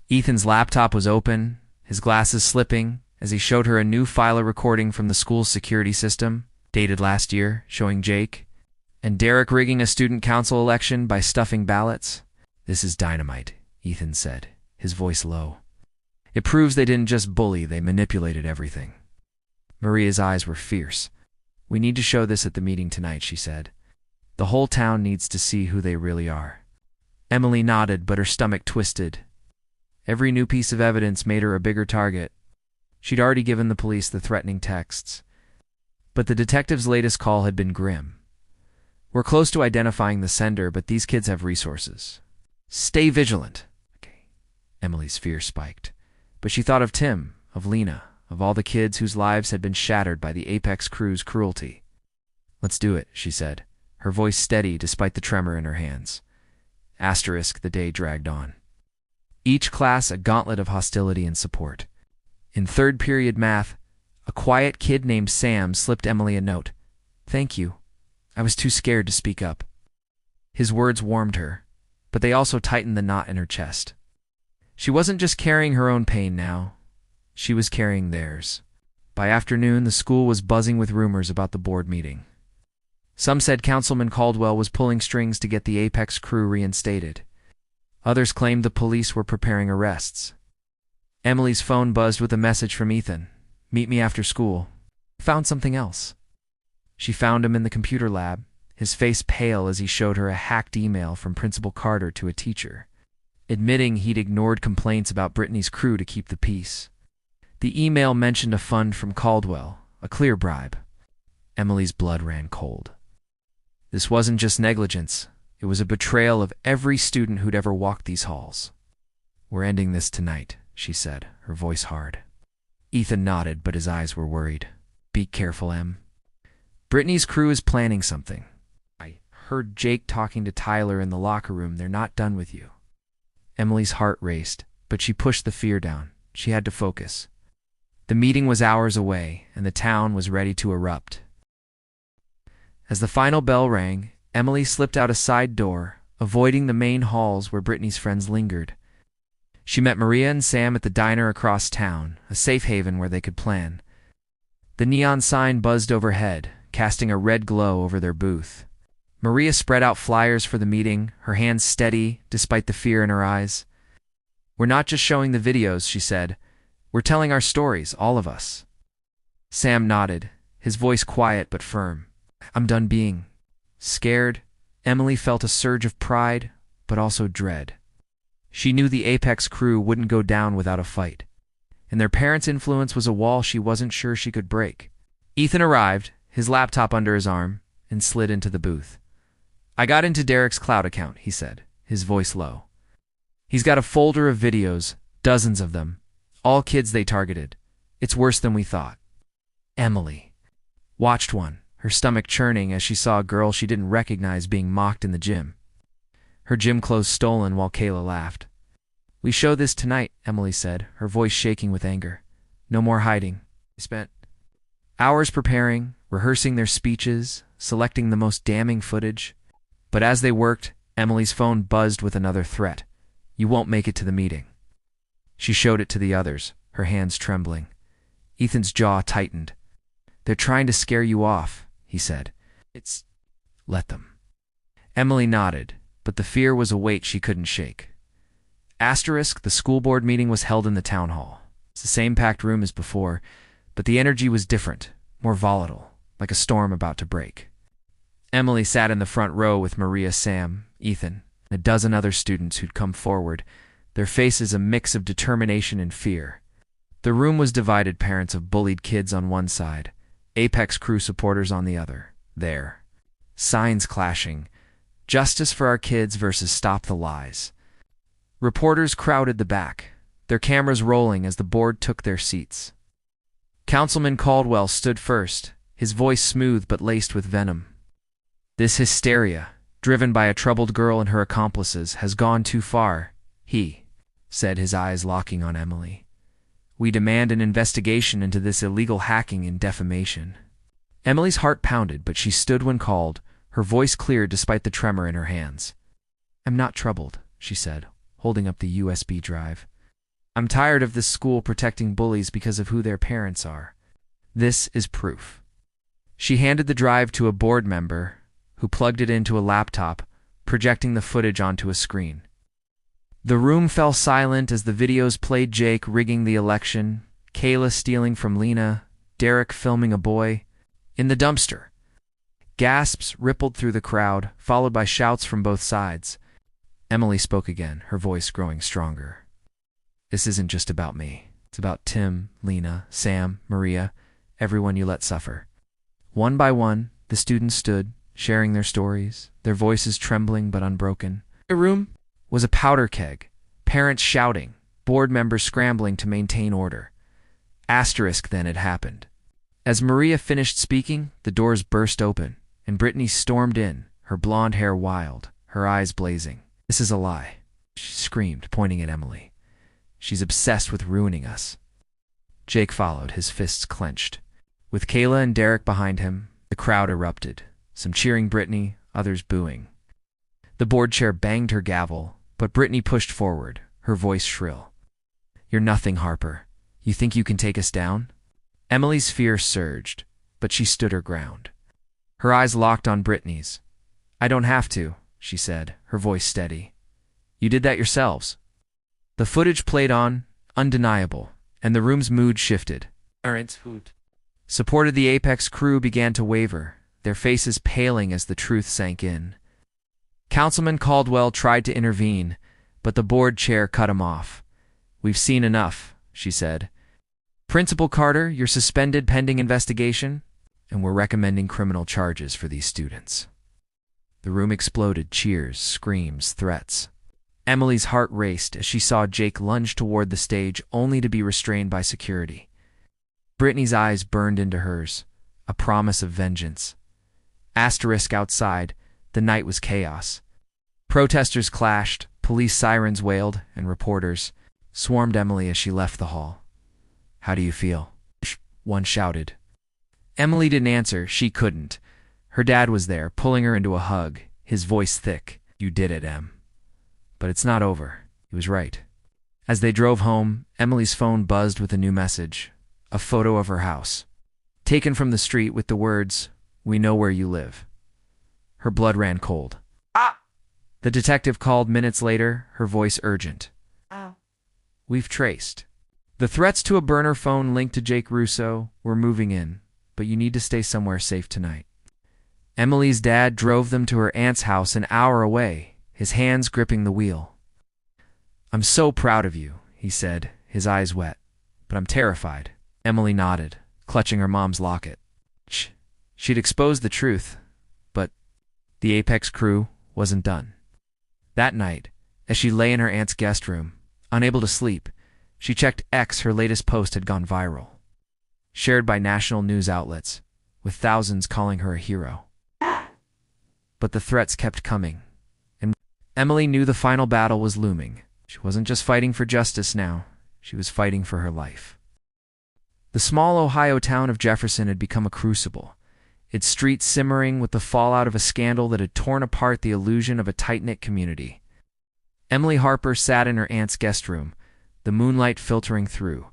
Ethan's laptop was open, his glasses slipping, as he showed her a new file recording from the school's security system, dated last year, showing Jake and Derek rigging a student council election by stuffing ballots. "This is dynamite," Ethan said, his voice low. "It proves they didn't just bully, they manipulated everything." Maria's eyes were fierce. "We need to show this at the meeting tonight," she said. "The whole town needs to see who they really are." Emily nodded, but her stomach twisted. Every new piece of evidence made her a bigger target. She'd already given the police the threatening texts, but the detective's latest call had been grim. "We're close to identifying the sender, but these kids have resources. Stay vigilant." Okay. Emily's fear spiked, but she thought of Tim, of Lena, of all the kids whose lives had been shattered by the Apex crew's cruelty. "Let's do it," she said, her voice steady despite the tremor in her hands. Asterisk, the day dragged on. Each class a gauntlet of hostility and support. In third period math, a quiet kid named Sam slipped Emily a note. "Thank you. I was too scared to speak up." His words warmed her, but they also tightened the knot in her chest. She wasn't just carrying her own pain now. She was carrying theirs. By afternoon, the school was buzzing with rumors about the board meeting. Some said Councilman Caldwell was pulling strings to get the Apex crew reinstated. Others claimed the police were preparing arrests. Emily's phone buzzed with a message from Ethan. "Meet me after school." Found something else. She found him in the computer lab, his face pale as he showed her a hacked email from Principal Carter to a teacher, admitting he'd ignored complaints about Brittany's crew to keep the peace. The email mentioned a fund from Caldwell, a clear bribe. Emily's blood ran cold. This wasn't just negligence. It was a betrayal of every student who'd ever walked these halls. "We're ending this tonight," she said, her voice hard. Ethan nodded, but his eyes were worried. "Be careful, Em. Brittany's crew is planning something. I heard Jake talking to Tyler in the locker room. They're not done with you." Emily's heart raced, but she pushed the fear down. She had to focus. The meeting was hours away, and the town was ready to erupt. As the final bell rang, Emily slipped out a side door, avoiding the main halls where Brittany's friends lingered. She met Maria and Sam at the diner across town, a safe haven where they could plan. The neon sign buzzed overhead, casting a red glow over their booth. Maria spread out flyers for the meeting, her hands steady despite the fear in her eyes. "We're not just showing the videos," she said. "We're telling our stories, all of us." Sam nodded, his voice quiet but firm. "I'm done being scared." Emily felt a surge of pride, but also dread. She knew the Apex crew wouldn't go down without a fight, and their parents' influence was a wall she wasn't sure she could break. Ethan arrived, his laptop under his arm, and slid into the booth. "I got into Derek's cloud account," he said, his voice low. "He's got a folder of videos, dozens of them, all kids they targeted. It's worse than we thought." Emily watched one, her stomach churning as she saw a girl she didn't recognize being mocked in the gym. Her gym clothes stolen while Kayla laughed. "We show this tonight," Emily said, her voice shaking with anger. "No more hiding." They spent hours preparing, rehearsing their speeches, selecting the most damning footage. But as they worked, Emily's phone buzzed with another threat. "You won't make it to the meeting." She showed it to the others, her hands trembling. Ethan's jaw tightened. "They're trying to scare you off," he said. Let them." Emily nodded, but the fear was a weight she couldn't shake. The school board meeting was held in the town hall. It's the same packed room as before, but the energy was different, more volatile, like a storm about to break. Emily sat in the front row with Maria, Sam, Ethan, and a dozen other students who'd come forward, their faces a mix of determination and fear. The room was divided, parents of bullied kids on one side, Apex crew supporters on the other. There. Signs clashing. Justice for our kids versus stop the lies. Reporters crowded the back, their cameras rolling as the board took their seats. Councilman Caldwell stood first, his voice smooth but laced with venom. "This hysteria, driven by a troubled girl and her accomplices, has gone too far," he said, his eyes locking on Emily. "We demand an investigation into this illegal hacking and defamation." Emily's heart pounded, but she stood when called, her voice clear despite the tremor in her hands. "I'm not troubled," she said, holding up the USB drive. "I'm tired of this school protecting bullies because of who their parents are. This is proof." She handed the drive to a board member, who plugged it into a laptop, projecting the footage onto a screen. The room fell silent as the videos played: Jake rigging the election, Kayla stealing from Lena, Derek filming a boy in the dumpster. Gasps rippled through the crowd, followed by shouts from both sides. Emily spoke again, her voice growing stronger. "This isn't just about me. It's about Tim, Lena, Sam, Maria, everyone you let suffer." One by one, the students stood, sharing their stories, their voices trembling but unbroken. The room was a powder keg, parents shouting, board members scrambling to maintain order. Then it happened. As Maria finished speaking, the doors burst open, and Brittany stormed in, her blonde hair wild, her eyes blazing. "This is a lie," she screamed, pointing at Emily. "She's obsessed with ruining us." Jake followed, his fists clenched. With Kayla and Derek behind him, the crowd erupted, some cheering Brittany, others booing. The board chair banged her gavel, but Brittany pushed forward, her voice shrill. "You're nothing, Harper. You think you can take us down?" Emily's fear surged, but she stood her ground. Her eyes locked on Brittany's. "I don't have to," she said, her voice steady. "You did that yourselves." The footage played on, undeniable, and the room's mood shifted. Supported the Apex crew began to waver, their faces paling as the truth sank in. Councilman Caldwell tried to intervene, but the board chair cut him off. "We've seen enough," she said. "Principal Carter, you're suspended pending investigation, and we're recommending criminal charges for these students." The room exploded, cheers, screams, threats. Emily's heart raced as she saw Jake lunge toward the stage, only to be restrained by security. Brittany's eyes burned into hers, a promise of vengeance. Outside, the night was chaos. Protesters clashed, police sirens wailed, and reporters swarmed Emily as she left the hall. "How do you feel?" one shouted. Emily didn't answer, she couldn't. Her dad was there, pulling her into a hug, his voice thick. "You did it, Em. But it's not over." He was right. As they drove home, Emily's phone buzzed with a new message, a photo of her house, taken from the street with the words, "We know where you live." Her blood ran cold. Ah! The detective called minutes later, her voice urgent. Oh. "We've traced." The threats to a burner phone linked to Jake Russo were moving in, but you need to stay somewhere safe tonight. Emily's dad drove them to her aunt's house an hour away, his hands gripping the wheel. "I'm so proud of you," he said, his eyes wet. "But I'm terrified." Emily nodded, clutching her mom's locket. She'd exposed the truth, but the Apex crew wasn't done. That night, as she lay in her aunt's guest room, unable to sleep, she checked X. Her latest post had gone viral, shared by national news outlets, with thousands calling her a hero. But the threats kept coming, and Emily knew the final battle was looming. She wasn't just fighting for justice now, she was fighting for her life. The small Ohio town of Jefferson had become a crucible, its streets simmering with the fallout of a scandal that had torn apart the illusion of a tight-knit community. Emily Harper sat in her aunt's guest room, the moonlight filtering through,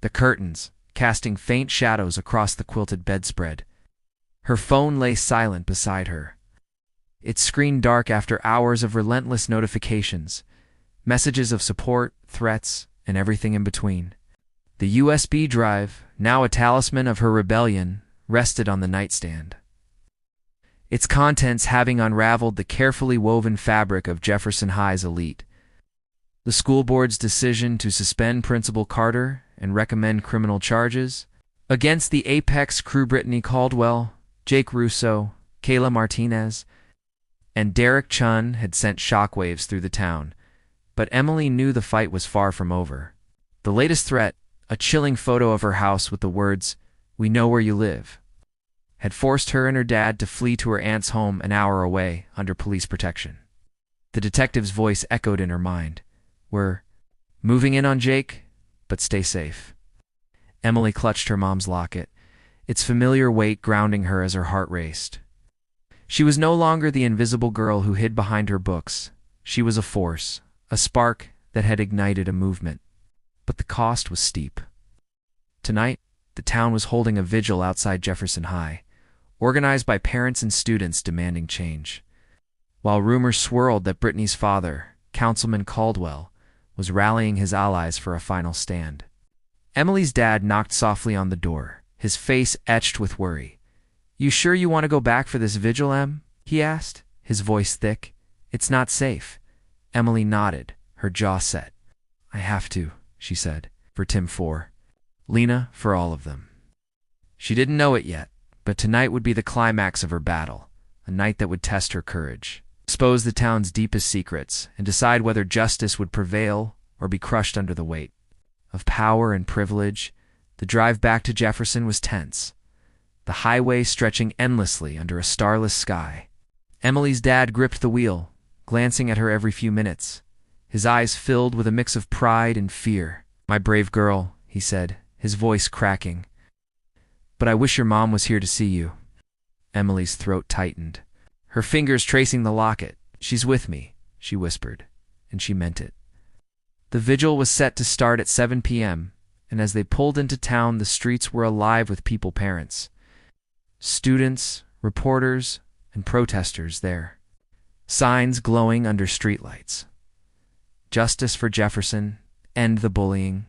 the curtains casting faint shadows across the quilted bedspread. Her phone lay silent beside her, its screen dark after hours of relentless notifications, messages of support, threats, and everything in between. The USB drive, now a talisman of her rebellion, rested on the nightstand, its contents having unraveled the carefully woven fabric of Jefferson High's elite. The school board's decision to suspend Principal Carter and recommend criminal charges against the Apex crew, Brittany Caldwell, Jake Russo, Kayla Martinez, and Derek Chun, had sent shockwaves through the town. But Emily knew the fight was far from over. The latest threat, a chilling photo of her house with the words, "We know where you live," had forced her and her dad to flee to her aunt's home an hour away under police protection. The detective's voice echoed in her mind. "We're moving in on Jake, but stay safe." Emily clutched her mom's locket, its familiar weight grounding her as her heart raced. She was no longer the invisible girl who hid behind her books. She was a force, a spark that had ignited a movement. But the cost was steep. Tonight, the town was holding a vigil outside Jefferson High, organized by parents and students demanding change. While rumors swirled that Brittany's father, Councilman Caldwell, was rallying his allies for a final stand. Emily's dad knocked softly on the door, his face etched with worry. "You sure you want to go back for this vigil, Em?" he asked, his voice thick. "It's not safe." Emily nodded, her jaw set. "I have to," she said, "for Tim 4. Lena, for all of them." She didn't know it yet, but tonight would be the climax of her battle, a night that would test her courage, expose the town's deepest secrets, and decide whether justice would prevail or be crushed under the weight of power and privilege. The drive back to Jefferson was tense, the highway stretching endlessly under a starless sky. Emily's dad gripped the wheel, glancing at her every few minutes, his eyes filled with a mix of pride and fear. "My brave girl," he said, his voice cracking. "But I wish your mom was here to see you." Emily's throat tightened, her fingers tracing the locket. "She's with me," she whispered, and she meant it. The vigil was set to start at 7 p.m., and as they pulled into town, the streets were alive with people, parents, students, reporters, and protesters there. Signs glowing under streetlights. Justice for Jefferson, end the bullying,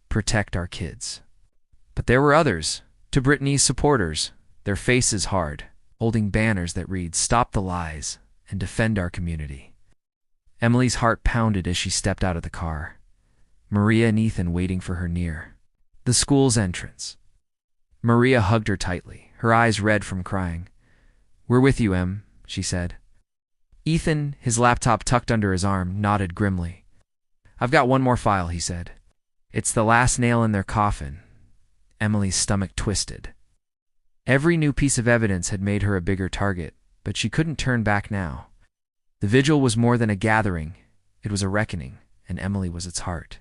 protect our kids. But there were others, to Brittany's supporters, their faces hard, holding banners that read, "Stop the lies and defend our community." Emily's heart pounded as she stepped out of the car, Maria and Ethan waiting for her near the school's entrance. Maria hugged her tightly, her eyes red from crying. "We're with you, Em," she said. Ethan, his laptop tucked under his arm, nodded grimly. "I've got one more file," he said. "It's the last nail in their coffin." Emily's stomach twisted. Every new piece of evidence had made her a bigger target, but she couldn't turn back now. The vigil was more than a gathering. It was a reckoning, and Emily was its heart.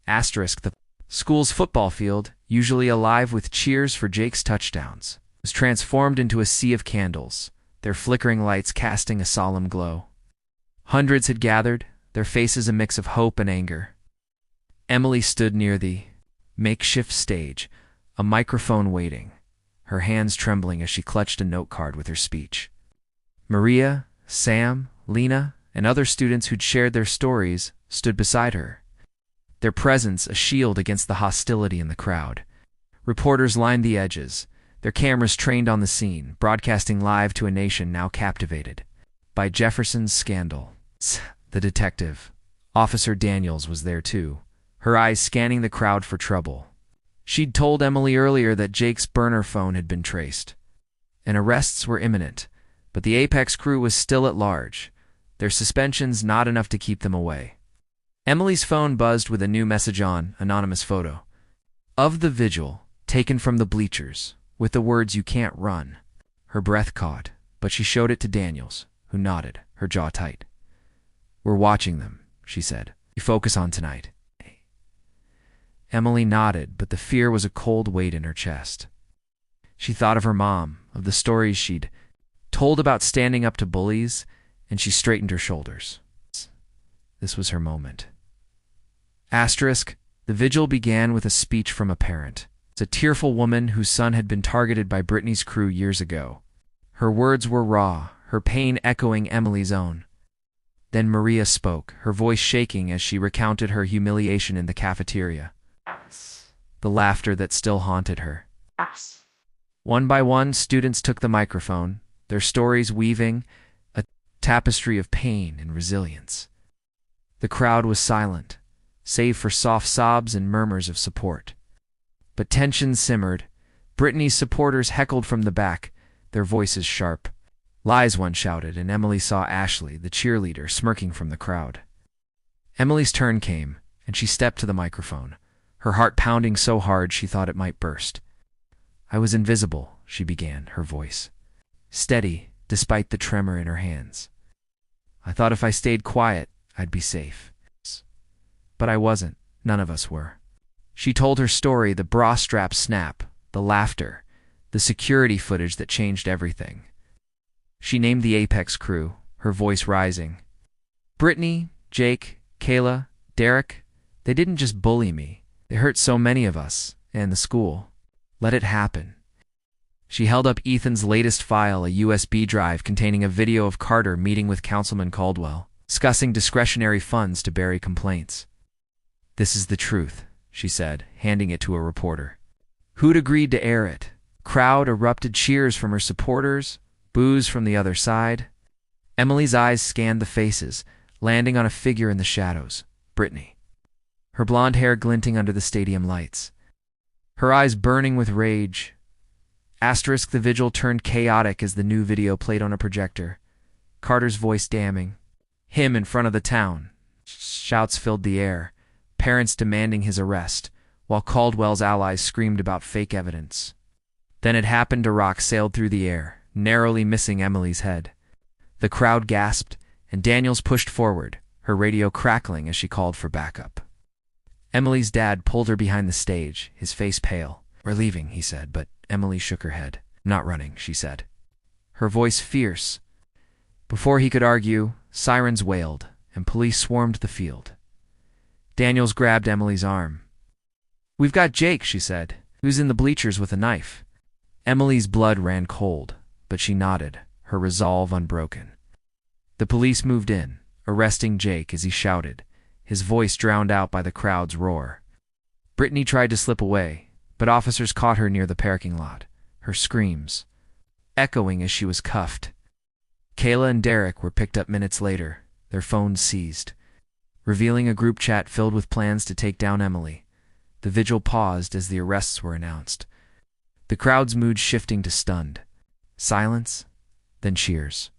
Asterisk, the school's football field, usually alive with cheers for Jake's touchdowns, was transformed into a sea of candles, their flickering lights casting a solemn glow. Hundreds had gathered, their faces a mix of hope and anger. Emily stood near the makeshift stage, a microphone waiting, her hands trembling as she clutched a note card with her speech. Maria, Sam, Lena, and other students who'd shared their stories stood beside her, their presence a shield against the hostility in the crowd. Reporters lined the edges, their cameras trained on the scene, broadcasting live to a nation now captivated by Jefferson's scandal. The detective, Officer Daniels, was there too, her eyes scanning the crowd for trouble. She'd told Emily earlier that Jake's burner phone had been traced, and arrests were imminent, but the Apex crew was still at large, their suspensions not enough to keep them away. Emily's phone buzzed with a new message on anonymous photo of the vigil, taken from the bleachers, with the words, "You can't run." Her breath caught, but she showed it to Daniels, who nodded, her jaw tight. "We're watching them," she said. "You focus on tonight." Emily nodded, but the fear was a cold weight in her chest. She thought of her mom, of the stories she'd told about standing up to bullies, and she straightened her shoulders. This was her moment. Asterisk, the vigil began with a speech from a parent. It's a tearful woman whose son had been targeted by Brittany's crew years ago. Her words were raw, her pain echoing Emily's own. Then Maria spoke, her voice shaking as she recounted her humiliation in the cafeteria. The laughter that still haunted her. One by one, students took the microphone, their stories weaving a tapestry of pain and resilience. The crowd was silent, save for soft sobs and murmurs of support. But tension simmered. Brittany's supporters heckled from the back, their voices sharp. "Lies," one shouted, and Emily saw Ashley, the cheerleader, smirking from the crowd. Emily's turn came, and she stepped to the microphone, her heart pounding so hard she thought it might burst. "I was invisible," she began, her voice steady despite the tremor in her hands. "I thought if I stayed quiet, I'd be safe. But I wasn't. None of us were." She told her story, the bra strap snap, the laughter, the security footage that changed everything. She named the Apex crew, her voice rising. "Brittany, Jake, Kayla, Derek, they didn't just bully me. They hurt so many of us, and the school. Let it happen." She held up Ethan's latest file, a USB drive containing a video of Carter meeting with Councilman Caldwell, discussing discretionary funds to bury complaints. "This is the truth," she said, handing it to a reporter. Who'd agreed to air it? Crowd erupted, cheers from her supporters, boos from the other side. Emily's eyes scanned the faces, landing on a figure in the shadows, Brittany, her blonde hair glinting under the stadium lights, her eyes burning with rage. Asterisk, the vigil turned chaotic as the new video played on a projector, Carter's voice damning. Him in front of the town. Shouts filled the air, parents demanding his arrest, while Caldwell's allies screamed about fake evidence. Then it happened. A rock sailed through the air, narrowly missing Emily's head. The crowd gasped, and Daniels pushed forward, her radio crackling as she called for backup. Emily's dad pulled her behind the stage, his face pale. "We're leaving," he said, but Emily shook her head. "Not running," she said, her voice fierce. Before he could argue, sirens wailed, and police swarmed the field. Daniels grabbed Emily's arm. "We've got Jake," she said, "who's in the bleachers with a knife." Emily's blood ran cold, but she nodded, her resolve unbroken. The police moved in, arresting Jake as he shouted, his voice drowned out by the crowd's roar. Brittany tried to slip away, but officers caught her near the parking lot, her screams echoing as she was cuffed. Kayla and Derek were picked up minutes later, their phones seized, revealing a group chat filled with plans to take down Emily. The vigil paused as the arrests were announced, the crowd's mood shifting to stunned. Silence, then cheers.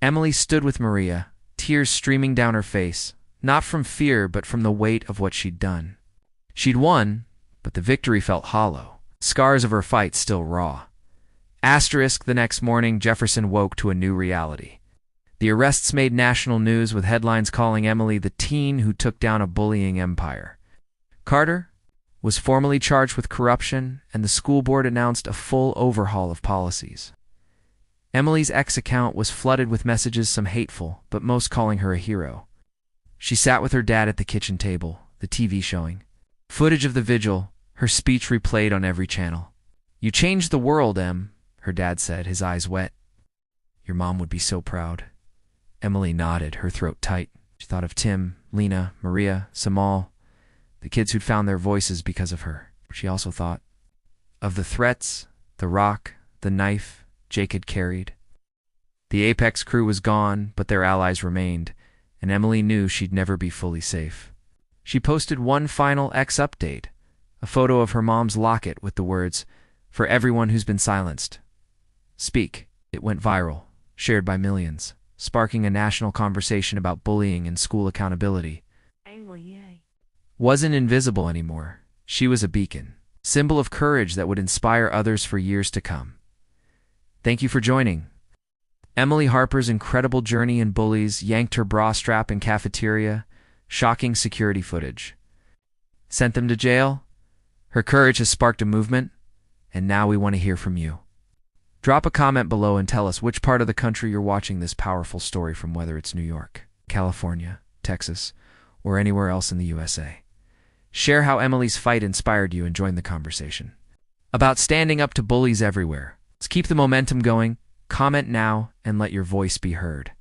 Emily stood with Maria, tears streaming down her face, not from fear but from the weight of what she'd done. She'd won, but the victory felt hollow, scars of her fight still raw. Asterisk, the next morning, Jefferson woke to a new reality. The arrests made national news, with headlines calling Emily the teen who took down a bullying empire. Carter was formally charged with corruption, and the school board announced a full overhaul of policies. Emily's ex account was flooded with messages, some hateful, but most calling her a hero. She sat with her dad at the kitchen table, the TV showing footage of the vigil, her speech replayed on every channel. "You changed the world, Em," her dad said, his eyes wet. "Your mom would be so proud." Emily nodded, her throat tight. She thought of Tim, Lena, Maria, Samal, the kids who'd found their voices because of her. She also thought of the threats, the rock, the knife Jake had carried. The Apex crew was gone, but their allies remained, and Emily knew she'd never be fully safe. She posted one final X update, a photo of her mom's locket with the words, "For everyone who's been silenced, speak." It went viral, shared by millions, sparking a national conversation about bullying and school accountability. Wasn't invisible anymore. She was a beacon, symbol of courage that would inspire others for years to come. Thank you for joining. Emily Harper's incredible journey in Bullies, yanked her bra strap in Cafeteria, shocking security footage. Sent them to jail? Her courage has sparked a movement, and now we want to hear from you. Drop a comment below and tell us which part of the country you're watching this powerful story from, whether it's New York, California, Texas, or anywhere else in the USA. Share how Emily's fight inspired you and join the conversation about standing up to bullies everywhere. Let's keep the momentum going. Comment now and let your voice be heard.